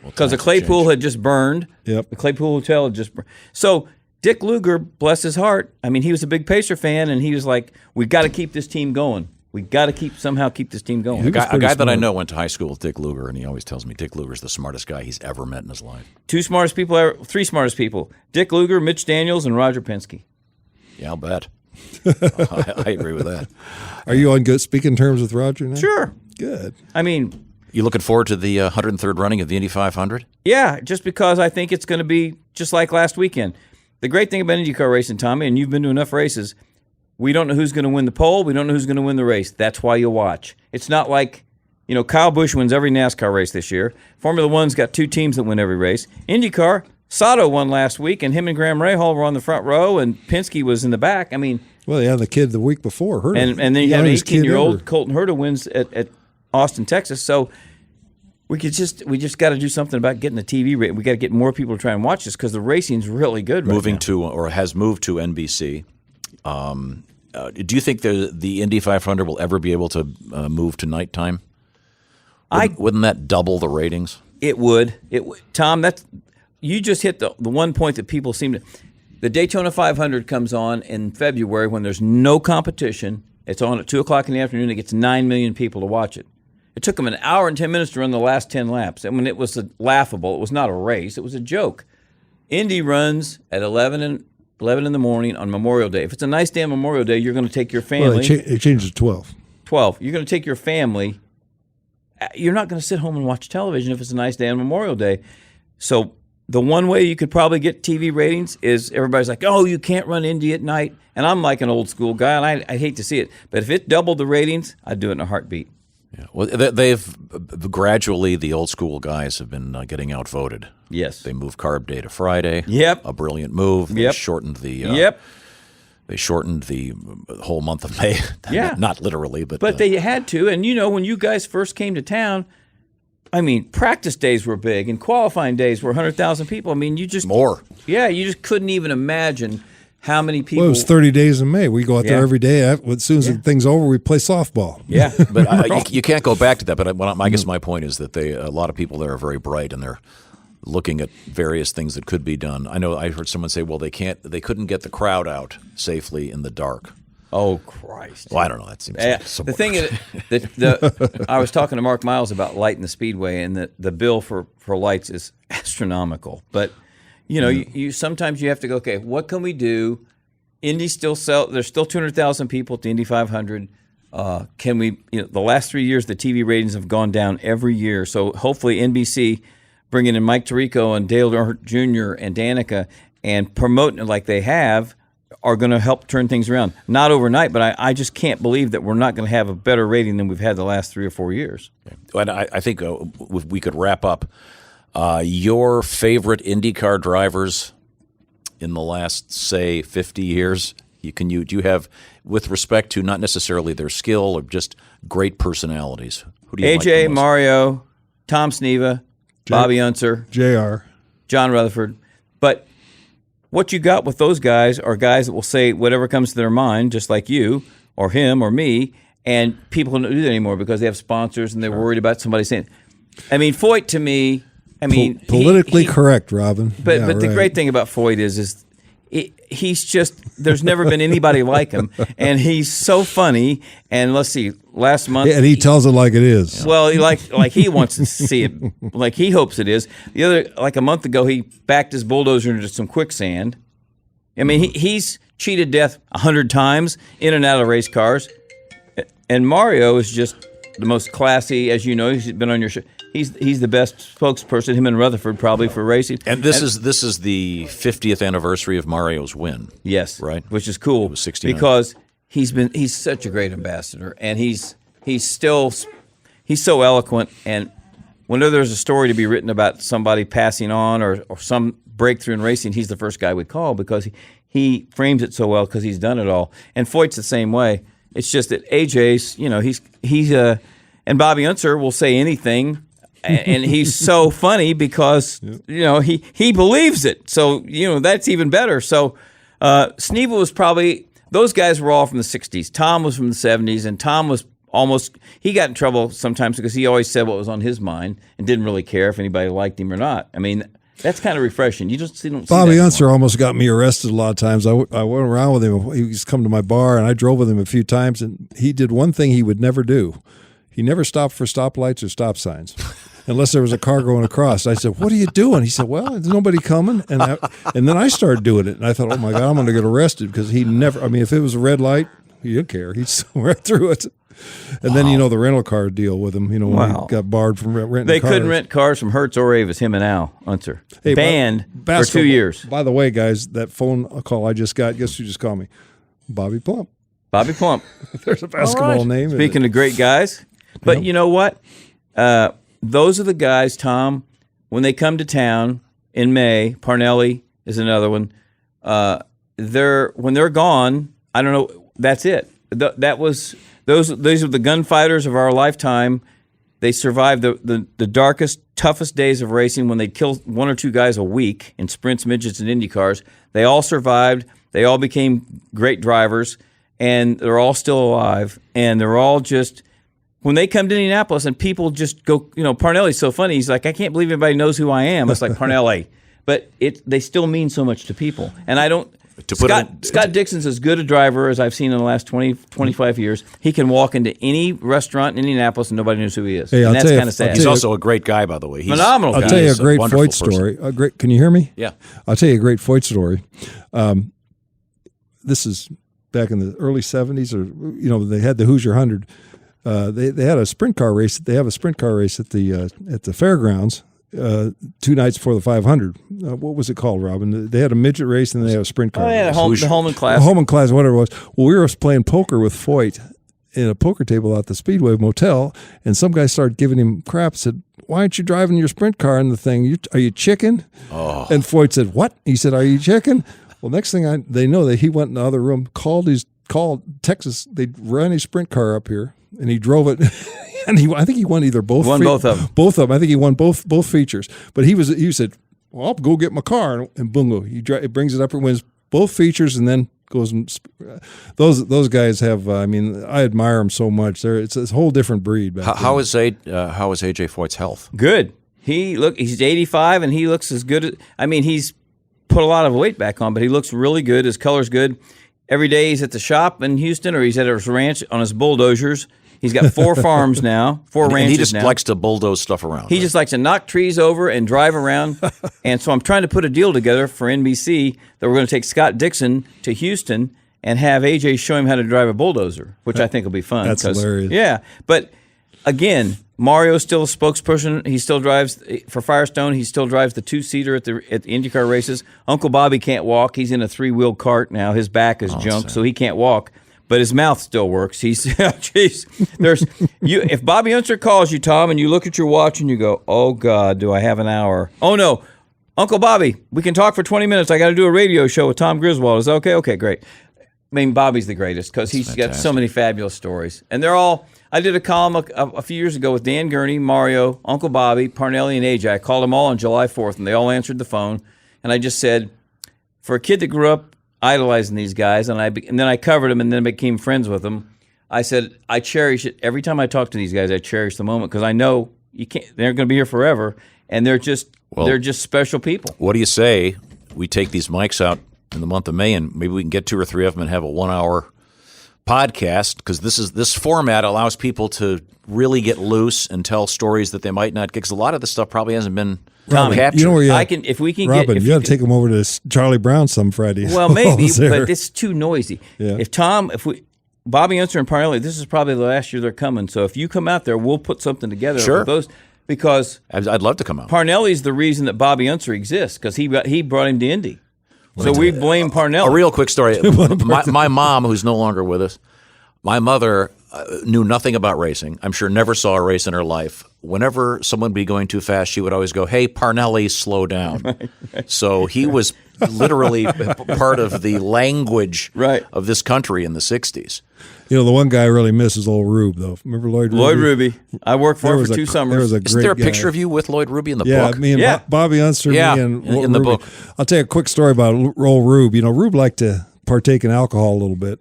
Because the Claypool had just burned. Yep. The Claypool Hotel had just burned. So Dick Luger, bless his heart, I mean, he was a big Pacer fan, and he was like, "We've got to keep this team going. We got to somehow keep this team going." A guy that I know went to high school with Dick Luger, and he always tells me Dick Luger's the smartest guy he's ever met in his life. Three smartest people: Dick Luger, Mitch Daniels, and Roger Penske. Yeah, I'll bet. I agree with that. Are you on good speaking terms with Roger now? Sure. Good. I mean, you looking forward to the 103rd running of the Indy 500? Yeah, just because I think it's going to be just like last weekend. The great thing about IndyCar racing, Tommy, and you've been to enough races, we don't know who's going to win the pole. We don't know who's going to win the race. That's why you watch. It's not like, Kyle Busch wins every NASCAR race this year. Formula One's got 2 teams that win every race. IndyCar, Sato won last week, and him and Graham Rahal were on the front row, and Penske was in the back. I mean, Well, yeah, the kid the week before Herta. And then you have an 18-year-old Colton Herta wins at Austin, Texas. So we just got to do something about getting the TV rate. We got to get more people to try and watch this because the racing's really good right Moving now. to, or has moved to NBC. Do you think the Indy 500 will ever be able to move to nighttime? Wouldn't that double the ratings? It would. Tom, you just hit the one point that people seem to. The Daytona 500 comes on in February when there's no competition. It's on at 2 o'clock in the afternoon. It gets 9 million people to watch it. It took them an hour and 10 minutes to run the last 10 laps. And when it was laughable, it was not a race. It was a joke. Indy runs at 11 in the morning on Memorial Day. If it's a nice day on Memorial Day, you're going to take your family. Well, it changes to 12. 12. You're going to take your family. You're not going to sit home and watch television if it's a nice day on Memorial Day. So the one way you could probably get TV ratings is everybody's like, oh, you can't run Indy at night. And I'm like an old school guy, and I hate to see it. But if it doubled the ratings, I'd do it in a heartbeat. Yeah. Well, they've gradually, the old school guys have been getting outvoted. Yes. They moved Carb Day to Friday. Yep. A brilliant move. They shortened the They shortened the whole month of May. Yeah. Not literally, but they had to. And, when you guys first came to town, I mean, practice days were big and qualifying days were 100,000 people. I mean, you just... More. Yeah, you just couldn't even imagine how many people... Well, it was 30 days in May. We go out there every day. As soon as the thing's over, we play softball. Yeah. But you can't go back to that. But I guess my point is that a lot of people there are very bright, and they're looking at various things that could be done. I know I heard someone say, well, they couldn't get the crowd out safely in the dark. Oh, Christ. Well, I don't know. That seems like the thing is, I was talking to Mark Miles about light in the Speedway, and the bill for lights is astronomical. But, you sometimes you have to go, okay, what can we do? Indy there's still 200,000 people at the Indy 500. Can we, the last 3 years, the TV ratings have gone down every year. So hopefully NBC, bringing in Mike Tirico and Dale Earnhardt Jr. and Danica and promoting it like they have, are going to help turn things around. Not overnight, but I just can't believe that we're not going to have a better rating than we've had the last 3 or 4 years. And I think we could wrap up. Your favorite IndyCar drivers in the last, say, 50 years? Do you have, with respect to not necessarily their skill or just great personalities? Who do you like the AJ, most? Mario, Tom Sneva, Bobby Unser, JR, John Rutherford. But what you got with those guys are guys that will say whatever comes to their mind, just like you or him or me, and people don't do that anymore because they have sponsors and they're worried about somebody saying. I mean, Foyt to me, politically correct, Robin. But the great thing about Foyt is he's just, there's never been anybody like him, and he's so funny. And let's see, last month, and he tells it like it is. Well, like he wants to see it, like he hopes it is. The other, like a month ago, he backed his bulldozer into some quicksand. I mean, he's cheated death 100 times in and out of race cars. And Mario is just the most classy, as you know. He's been on your show. He's the best spokesperson. Him and Rutherford probably for racing. And this is the 50th anniversary of Mario's win. Yes, right, which is cool. It was 69. Because he's such a great ambassador, and he's so eloquent. And whenever there's a story to be written about somebody passing on or some breakthrough in racing, he's the first guy we call because he frames it so well because he's done it all. And Foyt's the same way. It's just that AJ's, he's and Bobby Unser will say anything. And he's so funny because, he believes it. So, that's even better. So Sneva was probably, those guys were all from the 60s. Tom was from the 70s, and Tom was he got in trouble sometimes because he always said what was on his mind and didn't really care if anybody liked him or not. I mean, that's kind of refreshing. You just don't see Bobby that Unser almost got me arrested a lot of times. I went around with him. He used to come to my bar, and I drove with him a few times, and he did one thing he would never do. He never stopped for stoplights or stop signs. Unless there was a car going across. I said, what are you doing? He said, well, there's nobody coming. And then I started doing it. And I thought, oh, my God, I'm going to get arrested because he never, if it was a red light, he didn't care. He'd right through it. And then, the rental car deal with him, when he got barred from renting cars. They couldn't rent cars from Hertz or Avis, him and Al Unser. Banned for 2 years. By the way, guys, that phone call I just got, guess who just called me? Bobby Plump. Bobby Plump. There's a basketball name. Speaking of great guys. But you know what? Those are the guys, Tom, when they come to town in May. Parnelli is another one. When they're gone, I don't know. That's it. Those are the gunfighters of our lifetime. They survived the darkest, toughest days of racing when they killed 1 or 2 guys a week in sprints, midgets, and Indy cars. They all survived. They all became great drivers, and they're all still alive. And they're all just, when they come to Indianapolis and people just go, Parnelli's so funny. He's like, I can't believe everybody knows who I am. It's like Parnelli. But they still mean so much to people. And I don't. Scott Dixon's as good a driver as I've seen in the last 20, 25 years. He can walk into any restaurant in Indianapolis and nobody knows who he is. Hey, and that's kind of sad. He's also a great guy, by the way. He's phenomenal guy. I'll tell you a great Foyt person. story. Can you hear me? Yeah. I'll tell you a great Foyt story. This is back in the early 70s, or they had the Hoosier 100. They had a sprint car race. They have a sprint car race at the fairgrounds. 2 nights before the 500. What was it called, Robin? They had a midget race and they had a sprint car. Oh, yeah, race. the Holman Classic. The Holman Classic, whatever it was. Well, we were playing poker with Foyt in a poker table at the Speedway Motel, and some guy started giving him crap. Said, "Why aren't you driving your sprint car in the thing? Are you chicken?" Oh. And Foyt said, "What?" He said, "Are you chicken?" Well, next thing they know that he went in the other room, called Texas. They ran his sprint car up here, and he drove it. And I think he won either both. Both of them. Both of them. I think he won both features. But he said, "Well, I'll go get my car," and boom, he brings it up and wins both features, and then goes and those guys have. I admire them so much. It's a whole different breed. How is AJ Foyt's health? Good. He's 85 and he looks as good. He's put a lot of weight back on, but he looks really good. His color's good. Every day he's at the shop in Houston, or he's at his ranch on his bulldozers. He's got 4 farms now, 4 ranches now. And he just likes to bulldoze stuff around. He just likes to knock trees over and drive around. And so I'm trying to put a deal together for NBC that we're going to take Scott Dixon to Houston and have AJ show him how to drive a bulldozer, which I think will be fun. That's hilarious. Yeah. But again, Mario's still a spokesperson. He still drives for Firestone. He still drives the 2-seater at the IndyCar races. Uncle Bobby can't walk. He's in a 3-wheel cart now. His back is junk, so he can't walk. But his mouth still works. If Bobby Unser calls you, Tom, and you look at your watch and you go, "Oh God, do I have an hour?" "Oh no, Uncle Bobby, we can talk for 20 minutes. I got to do a radio show with Tom Griswold." Is that okay? Okay, great. Bobby's the greatest because he's got so many fabulous stories, and they're all. I did a column a few years ago with Dan Gurney, Mario, Uncle Bobby, Parnelli, and AJ. I called them all on July 4th, and they all answered the phone. And I just said, for a kid that grew up idolizing these guys, and then I covered them and then became friends with them. I said, I cherish it. Every time I talk to these guys, I cherish the moment because I know they're going to be here forever, and they're just special people. What do you say we take these mics out in the month of May, and maybe we can get 2 or 3 of them and have a 1-hour podcast, because this format allows people to really get loose and tell stories that they might not get, because a lot of the stuff probably hasn't been captured. You know where you Robin, you got to take them over to Charlie Brown some Friday. Well, maybe, but it's too noisy. Yeah. Bobby Unser and Parnelli, this is probably the last year they're coming. So if you come out there, we'll put something together with those, because I'd love to come out. Parnelli's the reason that Bobby Unser exists, because he brought him to Indy. So we blame Parnelli. A real quick story. My mom, who's no longer with us, my mother knew nothing about racing. I'm sure never saw a race in her life. Whenever someone would be going too fast, she would always go, "Hey, Parnelli, slow down." Right. So he was literally part of the language of this country in the 60s. The one guy I really miss is old Rube, though. Remember Lloyd Ruby? Lloyd Ruby. I worked for him for 2 summers. Isn't there a picture of you with Lloyd Ruby in the book? Yeah, me and Bobby Unser, me and in the book. I'll tell you a quick story about old Rube. Rube liked to partake in alcohol a little bit.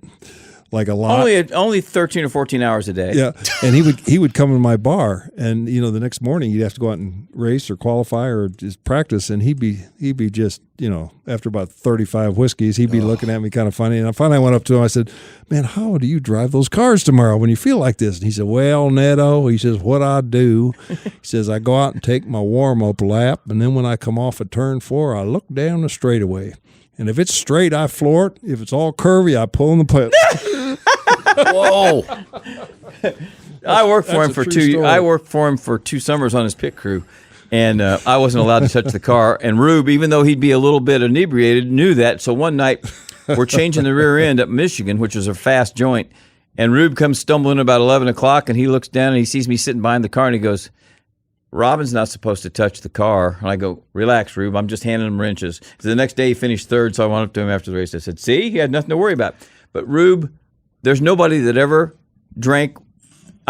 Like a lot. Only 13 or 14 hours a day. Yeah, and he would come to my bar, and the next morning he'd have to go out and race or qualify or just practice, and he'd be just after about 35 whiskeys, he'd be looking at me kind of funny, and finally I went up to him. I said, "Man, how do you drive those cars tomorrow when you feel like this?" And he said, "Well, Neto," he says, "what I do," he says, "I go out and take my warm up lap, and then when I come off of turn 4, I look down the straightaway. And if it's straight, I floor it. If it's all curvy, I pull in the pedal." Whoa! I worked for him for 2 summers on his pit crew, and I wasn't allowed to touch the car. And Rube, even though he'd be a little bit inebriated, knew that. So one night, we're changing the rear end up Michigan, which is a fast joint, and Rube comes stumbling about 11 o'clock, and he looks down and he sees me sitting behind the car, and he goes, "Robin's not supposed to touch the car." And I go, "Relax, Rube. I'm just handing him wrenches." So the next day he finished 3rd, so I went up to him after the race. I said, "See, he had nothing to worry about." But Rube, there's nobody that ever drank.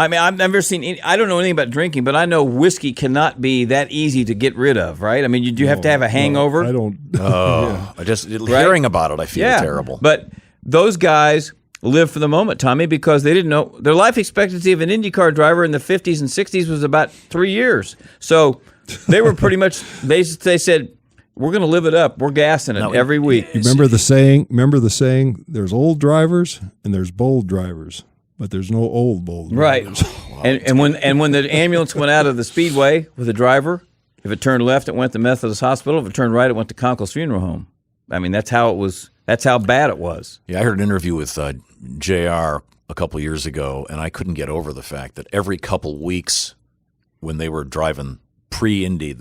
I mean, I've never seen any, I don't know anything about drinking, but I know whiskey cannot be that easy to get rid of, right? I mean, you do have to have a hangover. I don't. I just hearing about it, I feel terrible. But those guys live for the moment, Tommy, because they didn't know their life expectancy of an IndyCar driver in the 50s and 60s was about 3 years. So they were pretty much, they said, we're going to live it up. We're gassing it every week. Remember the saying, there's old drivers and there's bold drivers. But there's no old bold drivers. Right. And when the ambulance went out of the speedway with the driver, if it turned left, it went to Methodist Hospital. If it turned right, it went to Conkle's Funeral Home. I mean, that's how it was. That's how bad it was. Yeah, I heard an interview with JR a couple years ago, and I couldn't get over the fact that every couple weeks when they were driving pre-Indy,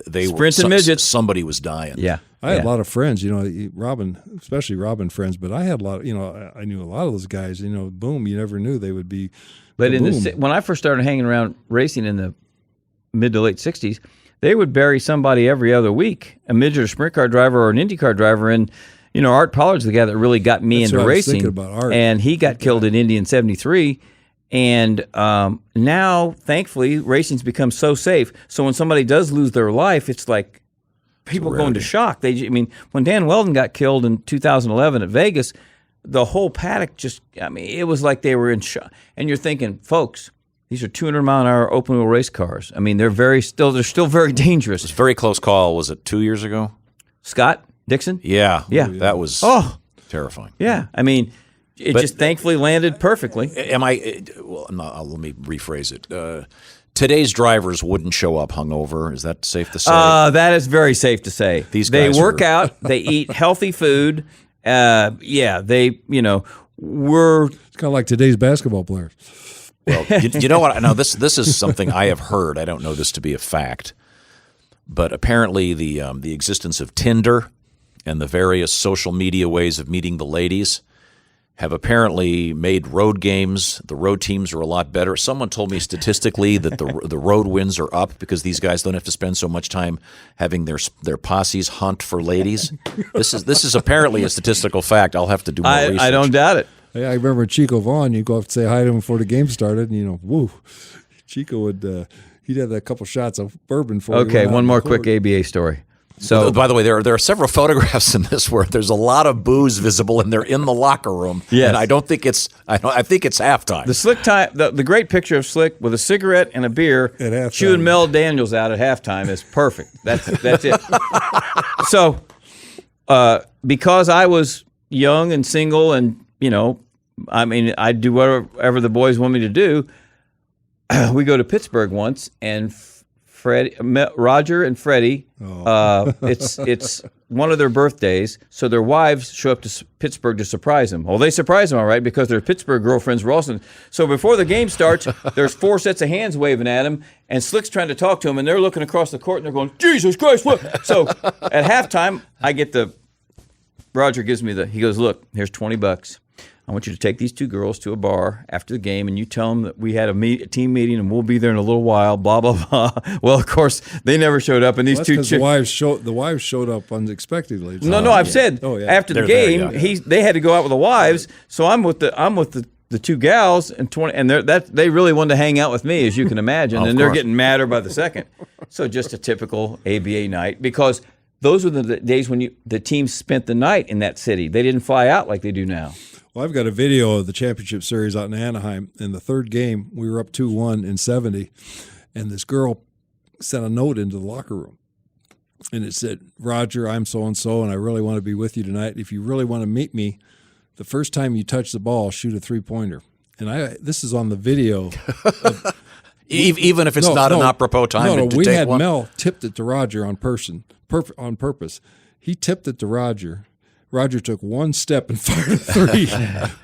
somebody was dying. Yeah. I had a lot of friends, Robin, especially Robin friends, but I had a lot, I knew a lot of those guys, boom, you never knew they would be. But when I first started hanging around racing in the mid to late 60s, they would bury somebody every other week, a midget or sprint car driver or an IndyCar driver. And, Art Pollard's the guy that really got me into racing. About Art. And he got killed in Indy in 73. And now, thankfully, racing's become so safe. So when somebody does lose their life, it's like people go into shock. When Dan Weldon got killed in 2011 at Vegas, the whole paddock it was like they were in shock. And you're thinking, folks, these are 200-mile-an-hour open-wheel race cars. I mean, they're still very dangerous. It was a very close call. Was it 2 years ago? Scott Dixon? Yeah. Yeah. That was terrifying. Yeah. I mean, it just thankfully landed perfectly. Let me rephrase it. Today's drivers wouldn't show up hungover. Is that safe to say? That is very safe to say. They work out. They eat healthy food. We're. It's kind of like today's basketball players. Well, you know what? Now this is something I have heard. I don't know this to be a fact, but apparently the existence of Tinder and the various social media ways of meeting the ladies have apparently made road games, the road teams are a lot better. Someone told me statistically that the road wins are up because these guys don't have to spend so much time having their posses hunt for ladies. This is apparently a statistical fact. I'll have to do more research. I don't doubt it. I remember Chico Vaughn, you go up to say hi to him before the game started, and woo, Chico would he'd have a couple shots of bourbon for you. Okay, one more quick ABA story. So, by the way, there are several photographs in this where there's a lot of booze visible, and they're in the locker room. Yes. And I think it's halftime. The Slick time, the great picture of Slick with a cigarette and a beer, chewing Mel Daniels out at halftime is perfect. That's it. So, because I was young and single, and I do whatever the boys want me to do. We go to Pittsburgh once, and Roger and Freddie, it's one of their birthdays, so their wives show up to Pittsburgh to surprise them. Well, they surprise them all right because their Pittsburgh girlfriends were also. So before the game starts, there's 4 sets of hands waving at him, and Slick's trying to talk to him, and they're looking across the court, and they're going, Jesus Christ, what? So at halftime, Roger gives me he goes, look, here's $20. I want you to take these 2 girls to a bar after the game, and you tell them that we had a team meeting, and we'll be there in a little while. Blah blah blah. Well, of course, they never showed up, and these 2 chicks. The wives showed up unexpectedly. No. I've said after the game, they had to go out with the wives. So I'm with the 2 gals, and they really wanted to hang out with me, as you can imagine, and they're getting madder by the second. So just a typical ABA night, because those were the days when the team spent the night in that city. They didn't fly out like they do now. Well, I've got a video of the championship series out in Anaheim. In the third game, we were up 2-1 in 70, and this girl sent a note into the locker room. And it said, Roger, I'm so-and-so, and I really want to be with you tonight. If you really want to meet me, the first time you touch the ball, shoot a 3-pointer. And this is on the video. Even if it's not an apropos time to take one? We had Mel tipped it to Roger on purpose. He tipped it to Roger. Roger took one step and fired a 3,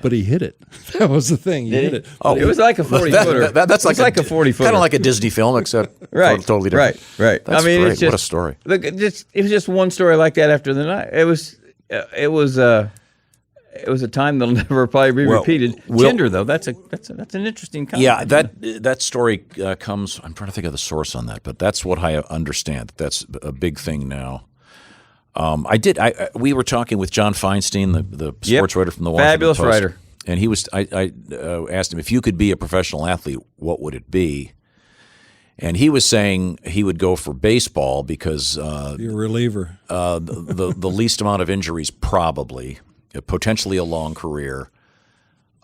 but he hit it. That was the thing. He hit it. Oh, it was like a 40-footer. That's like a 40-footer. Kind of like a Disney film, except totally different. Right. That's great. It's just, what a story. It was just one story like that after the night. It was a time that'll never probably be repeated. Tinder, though, that's an interesting concept. Yeah, that story comes. I'm trying to think of the source on that, but that's what I understand. That's a big thing now. We were talking with John Feinstein, the sports writer from the Washington Post. Fabulous writer. And I asked him, if you could be a professional athlete, what would it be? And he was saying he would go for baseball because you're a reliever. The least amount of injuries, probably, potentially a long career.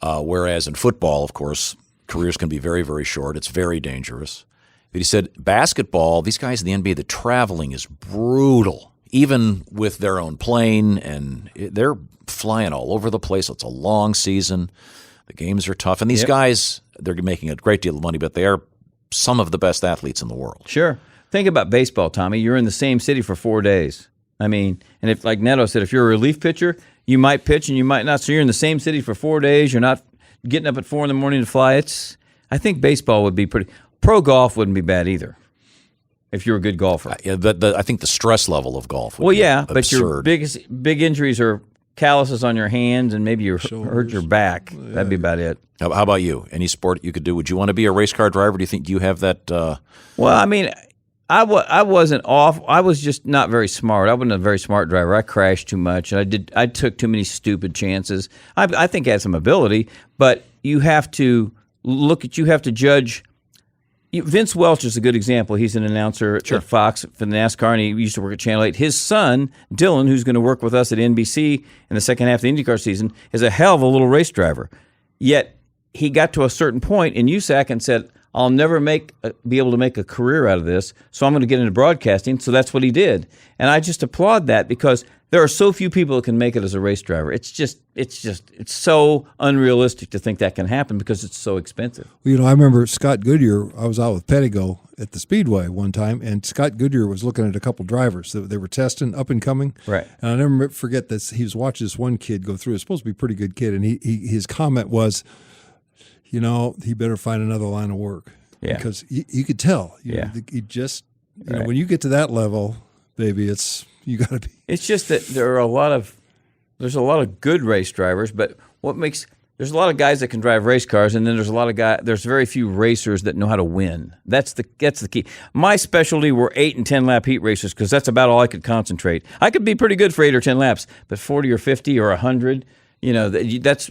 Whereas in football, of course, careers can be very, very short. It's very dangerous. But he said basketball, these guys in the NBA, the traveling is brutal, even with their own plane, and they're flying all over the place. It's a long season. The games are tough. And these guys, they're making a great deal of money, but they are some of the best athletes in the world. Sure. Think about baseball, Tommy. You're in the same city for 4 days. I mean, and if, like Neto said, if you're a relief pitcher, you might pitch and you might not. So you're in the same city for 4 days. You're not getting up at 4 a.m. to fly. I think baseball would be pretty. Pro golf wouldn't be bad either if you're a good golfer. But I think the stress level of golf would be absurd. But your big injuries are calluses on your hands and maybe you hurt your back. Yeah. That'd be about it. How about you? Any sport you could do? Would you want to be a race car driver? Do you think you have that? Well, I mean, I wasn't off. I was just not very smart. I wasn't a very smart driver. I crashed too much. I took too many stupid chances. I think I had some ability, but you have to judge. Vince Welch is a good example. He's an announcer at Fox for the NASCAR, and he used to work at Channel 8. His son, Dylan, who's going to work with us at NBC in the second half of the IndyCar season, is a hell of a little race driver. Yet he got to a certain point in USAC and said, I'll never be able to make a career out of this, so I'm going to get into broadcasting. So that's what he did. And I just applaud that because there are so few people that can make it as a race driver. It's so unrealistic to think that can happen because it's so expensive. Well, I remember Scott Goodyear. I was out with Pettigo at the Speedway one time, and Scott Goodyear was looking at a couple drivers that they were testing up and coming. Right. And I'll never forget this. He was watching this one kid go through. It's supposed to be a pretty good kid, and his comment was, he better find another line of work. Yeah. Because you could tell. He just, when you get to that level, baby, you got to be. It's just that there's a lot of good race drivers, but there's a lot of guys that can drive race cars, and then there's very few racers that know how to win. That's the key. My specialty were 8 and 10 lap heat races because that's about all I could concentrate. I could be pretty good for 8 or 10 laps, but 40 or 50 or 100, that's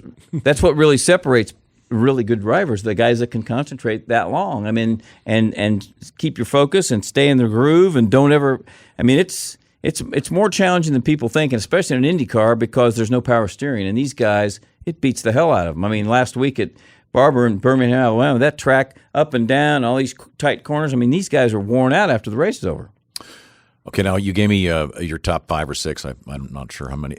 what really separates really good drivers, the guys that can concentrate that long. I mean, and keep your focus and stay in the groove and don't ever. I mean, it's more challenging than people think, and especially in an IndyCar because there's no power steering. And these guys, it beats the hell out of them. I mean, last week at Barber in Birmingham, Alabama, that track up and down, all these tight corners. I mean, these guys are worn out after the race is over. Okay, now you gave me your top 5 or 6. I'm not sure how many.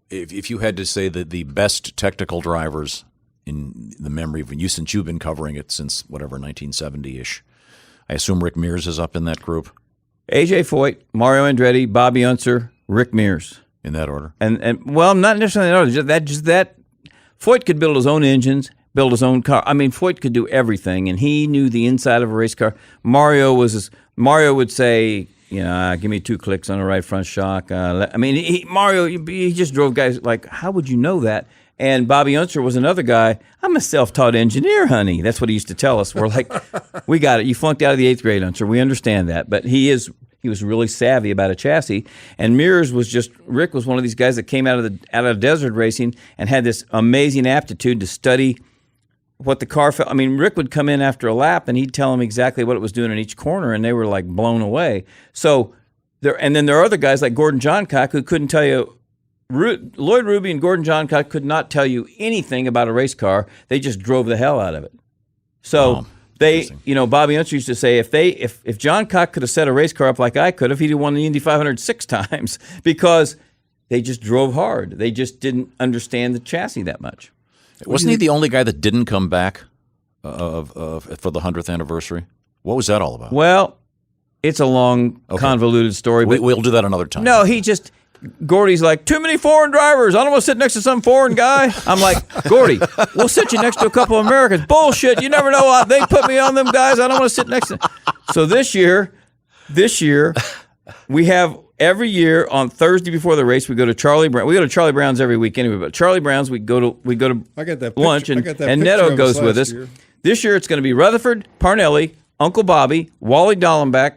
If you had to say that the best technical drivers in the memory of you, since you've been covering it since whatever 1970-ish, I assume Rick Mears is up in that group. A.J. Foyt, Mario Andretti, Bobby Unser, Rick Mears. In that order? And well, not necessarily in that order. Just that Foyt could build his own engines, build his own car. I mean, Foyt could do everything, and he knew the inside of a race car. Mario would say, give me 2 clicks on the right front shock. Mario, he just drove guys like, how would you know that? And Bobby Unser was another guy. I'm a self-taught engineer, honey. That's what he used to tell us. We're like, we got it. You flunked out of the 8th grade, Unser. We understand that. But he was really savvy about a chassis. And Mears Rick was one of these guys that came out of desert racing and had this amazing aptitude to study what the car felt. I mean, Rick would come in after a lap and he'd tell him exactly what it was doing in each corner, and they were like blown away. So and then there are other guys like Gordon Johncock who couldn't tell you. Lloyd Ruby and Gordon Johncock could not tell you anything about a race car. They just drove the hell out of it. So Bobby Unser used to say if Johncock could have set a race car up like I could have, he'd have won the Indy 500 6 times because they just drove hard. They just didn't understand the chassis that much. Wasn't he the only guy that didn't come back for the 100th anniversary? What was that all about? Well, it's a long, convoluted story. But we'll do that another time. No, Gordy's like, too many foreign drivers. I don't want to sit next to some foreign guy. I'm like, Gordy, we'll sit you next to a couple of Americans. Bullshit. You never know. They put me on them guys. I don't want to sit next to them. So this year, we have every year on Thursday before the race, we go to Charlie Brown. We go to Charlie Brown's every week anyway, but Charlie Brown's, we go to lunch, and Neto goes with us. Year. This year it's going to be Rutherford, Parnelli, Uncle Bobby, Wally Dallenbach,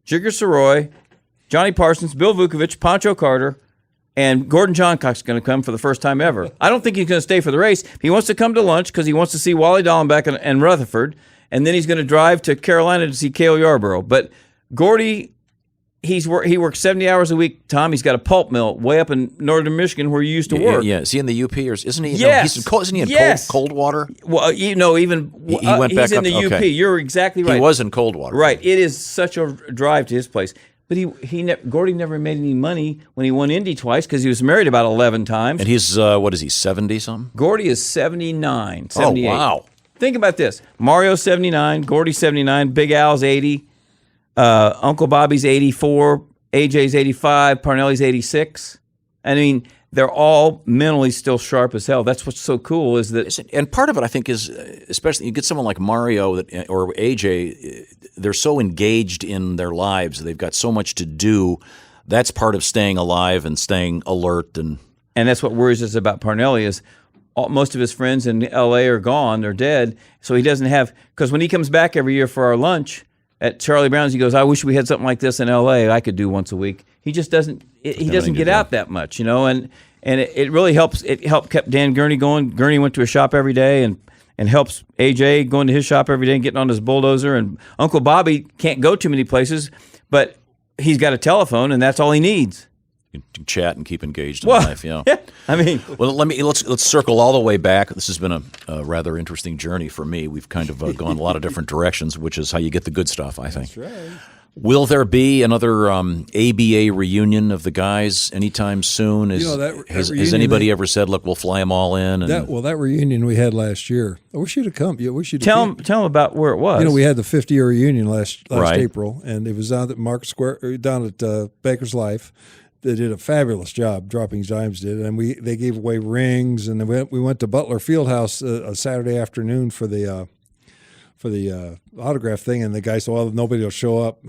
Jigger Soroy, Johnny Parsons, Bill Vukovich, Pancho Carter, And Gordon Johncock's going to come for the first time ever. I don't think he's going to stay for the race. He wants to come to lunch because he wants to see Wally Dallenbach and Rutherford, and then he's going to drive to Carolina to see Cale Yarborough. But Gordy, he works 70 hours a week, Tom. He's got a pulp mill way up in northern Michigan where you used to work. Yeah. Is he in the UP or isn't he? Yes. Isn't he in cold water? Well, he went back he's in up the UP. okay. You're exactly right. He was in cold water. Right. It is such a drive to his place. But Gordy never made any money when he won Indy twice because he was married about 11 times. And he's, 70-something? Gordy is 79, 78. Oh, wow. Think about this. Mario's 79, Gordy's 79, Big Al's 80, Uncle Bobby's 84, AJ's 85, Parnelli's 86. I mean, they're all mentally still sharp as hell. That's what's so cool is that... And part of it, I think, is especially you get someone like Mario or AJ, they're so engaged in their lives. They've got so much to do. That's part of staying alive and staying alert. And that's what worries us about Parnelli is most of his friends in L.A. are gone, they're dead. So he doesn't have... Because when he comes back every year for our lunch at Charlie Brown's, he goes, I wish we had something like this in L.A. I could do once a week. He just doesn't... He doesn't get out that much, and it really helps. It helped kept Dan Gurney going. Gurney went to his shop every day and helps AJ going to his shop every day and getting on his bulldozer. And Uncle Bobby can't go too many places, but he's got a telephone, and that's all he needs. You can chat and keep engaged in life. Yeah. I mean, well, let's circle all the way back. This has been a rather interesting journey for me. We've kind of gone a lot of different directions, which is how you get the good stuff, I think. That's right. Will there be another ABA reunion of the guys anytime soon? Has anybody ever said, "Look, we'll fly them all in"? And that reunion we had last year. I wish you'd have come. Yeah, we should tell them about where it was. We had the 50-year reunion last right. April, and it was down at Market Square, down at Baker's Life. They did a fabulous job. Dropping Dimes did, and they gave away rings, and we went to Butler Fieldhouse a Saturday afternoon for the autograph thing, and the guy said, well, nobody will show up.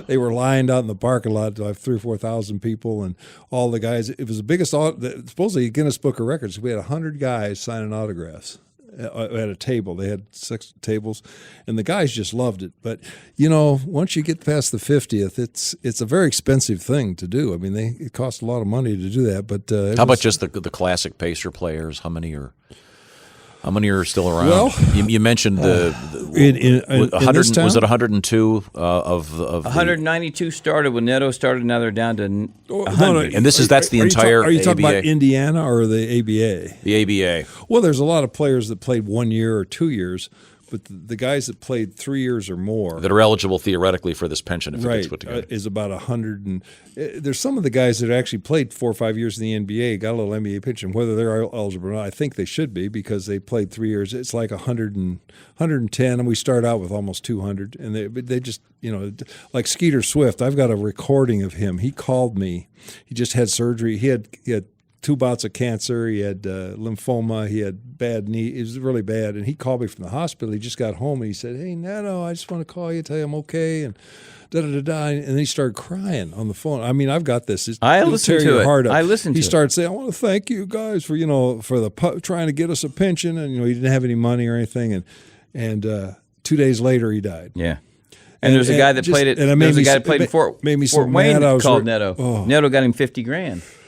They were lined out in the parking lot to have 3,000 or 4,000 people, and all the guys. It was the biggest, supposedly Guinness Book of Records. We had 100 guys signing autographs at a table. They had 6 tables, and the guys just loved it. But, once you get past the 50th, it's a very expensive thing to do. I mean, it costs a lot of money to do that. But how about just the classic Pacer players? How many are still around? Well, you mentioned in 100. Was it 102 of 192 started when Neto started. Now they're down to 100. No, and that's the entire. Are you talking ABA? about Indiana or the ABA? The ABA. Well, there's a lot of players that played 1 year or 2 years, but the guys that played 3 years or more that are eligible theoretically for this pension if it gets put together is about 100. And there's some of the guys that actually played 4 or 5 years in the NBA, got a little NBA pension. Whether they're eligible or not, I think they should be because they played 3 years. It's like 110, and we start out with almost 200. And they just, like Skeeter Swift. I've got a recording of him. He called me. He just had surgery. He had 2 bouts of cancer. He had lymphoma. He had bad knee. It was really bad. And he called me from the hospital. He just got home, and he said, hey, Neto, I just want to call you, tell you I'm okay, and da-da-da-da. And then he started crying on the phone. I mean, I've got this. I listened to it. Heart up. I listened to it. He started saying, I want to thank you guys for, trying to get us a pension. And, he didn't have any money or anything. And 2 days later, he died. Yeah. And there's a guy that played it. And there's a guy that played in Fort Wayne called Neto. Oh. Neto got him $50,000.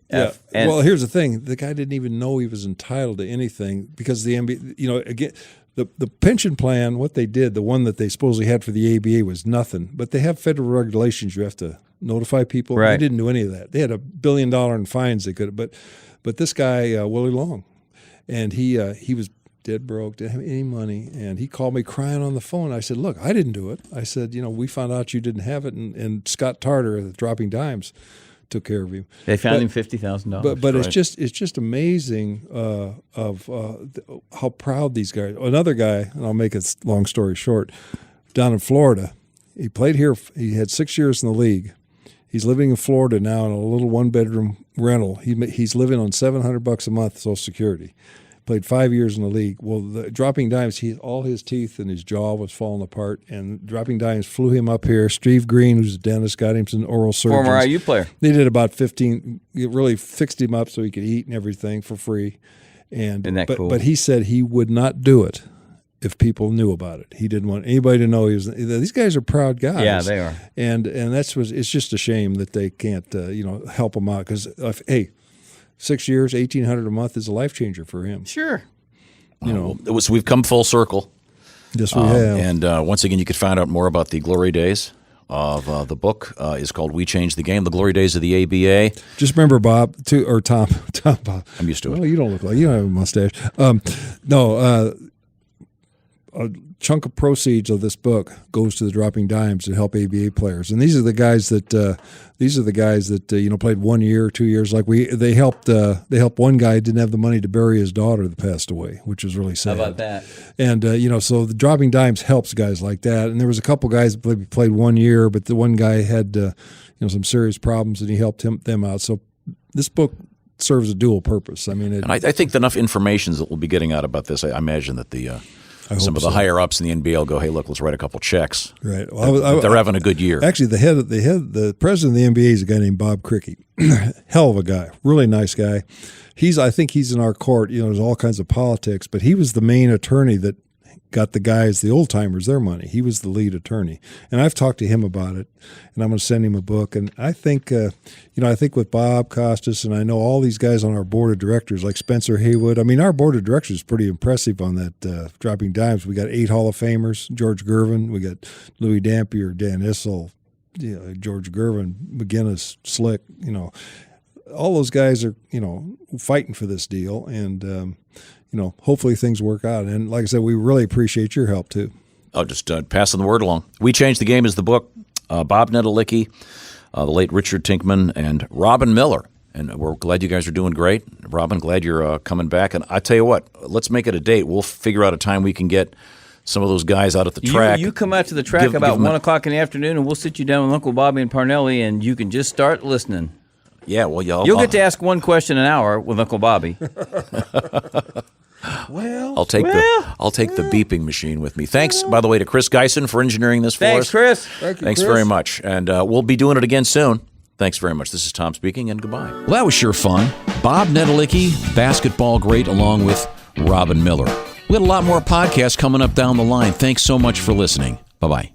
Yeah. Well, here's the thing: the guy didn't even know he was entitled to anything because the NBA, again, the pension plan. What they did, the one that they supposedly had for the ABA, was nothing. But they have federal regulations. You have to notify people. Right. They didn't do any of that. They had $1 billion in fines they could. But this guy Willie Long, and he was dead broke, didn't have any money, and he called me crying on the phone. I said, look, I didn't do it. I said, we found out you didn't have it, and Scott Tarter at Dropping Dimes took care of him. They found him $50,000. But right. it's just amazing of how proud these guys. Another guy, and I'll make a long story short, down in Florida, he played here. He had 6 years in the league. He's living in Florida now in a little 1-bedroom rental. He's living on $700 a month Social Security. Played 5 years in the league. Well, the Dropping Dimes, all his teeth and his jaw was falling apart, and Dropping Dimes flew him up here. Steve Green, who's a dentist, got him some oral surgeons. Former IU player. They did about 15. It really fixed him up so he could eat and everything for free. Isn't that cool? But he said he would not do it if people knew about it. He didn't want anybody to know he was. These guys are proud guys. Yeah, they are. And it's just a shame that they can't help him out because hey, 6 years, $1,800 a month is a life changer for him. Sure. We've come full circle. Yes, we have. And once again, you could find out more about the glory days of the book. Is called "We Changed the Game: The Glory Days of the ABA." Just remember, Bob, or Tom, Bob. I'm used to it. Well, you don't look like you don't have a mustache. A chunk of proceeds of this book goes to the Dropping Dimes to help ABA players, and these are the guys that played 1 year, 2 years. Like they helped one guy didn't have the money to bury his daughter that passed away, which was really sad. How about that? And so the Dropping Dimes helps guys like that. And there was a couple guys that played 1 year, but the one guy had some serious problems, and he helped them out. So this book serves a dual purpose. I mean, I think enough information that we'll be getting out about this. I imagine that some of the higher ups in the NBA will go, hey, look, let's write a couple checks. Right. Well, they're having a good year. Actually, the president of the NBA is a guy named Bob Cricky. Hell of a guy. Really nice guy. I think he's in our court. There's all kinds of politics, but he was the main attorney that got the old timers, their money. He was the lead attorney. And I've talked to him about it, and I'm going to send him a book. And I think, I think with Bob Costas, and I know all these guys on our board of directors, like Spencer Haywood. I mean, our board of directors is pretty impressive on that Dropping Dimes. We got 8 Hall of Famers, George Gervin. We got Louis Dampier, Dan Issel, George Gervin, McGinnis, Slick. All those guys are, fighting for this deal. And, hopefully things work out. And like I said, we really appreciate your help too. Oh, just passing the word along. We Changed the Game is the book. Bob Netolicky, the late Richard Tinkman, and Robin Miller. And we're glad you guys are doing great. Robin, glad you're coming back. And I tell you what, let's make it a date. We'll figure out a time we can get some of those guys out at the track. You come out to the track about 1 o'clock in the afternoon, and we'll sit you down with Uncle Bobby and Parnelli, and you can just start listening. Yeah, well, you'll get to ask one question an hour with Uncle Bobby. I'll take the beeping machine with me. Thanks, by the way, to Chris Geisen for engineering this for us. Thanks, Chris. Thanks very much. And we'll be doing it again soon. Thanks very much. This is Tom speaking, and goodbye. Well, that was sure fun. Bob Netolicky, basketball great, along with Robin Miller. We had a lot more podcasts coming up down the line. Thanks so much for listening. Bye-bye.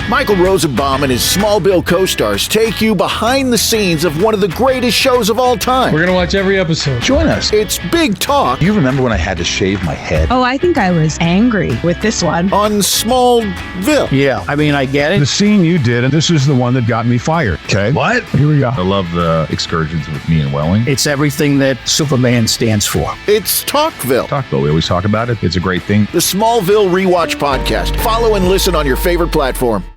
Michael Rosenbaum and his Smallville co-stars take you behind the scenes of one of the greatest shows of all time. We're going to watch every episode. Join us. It's Big Talk. You remember when I had to shave my head? Oh, I think I was angry with this one. On Smallville. Yeah, I mean, I get it. The scene you did, and this is the one that got me fired. Okay. What? Here we go. I love the excursions with me and Welling. It's everything that Superman stands for. It's Talkville. Talkville, we always talk about it. It's a great thing. The Smallville Rewatch Podcast. Follow and listen on your favorite platform.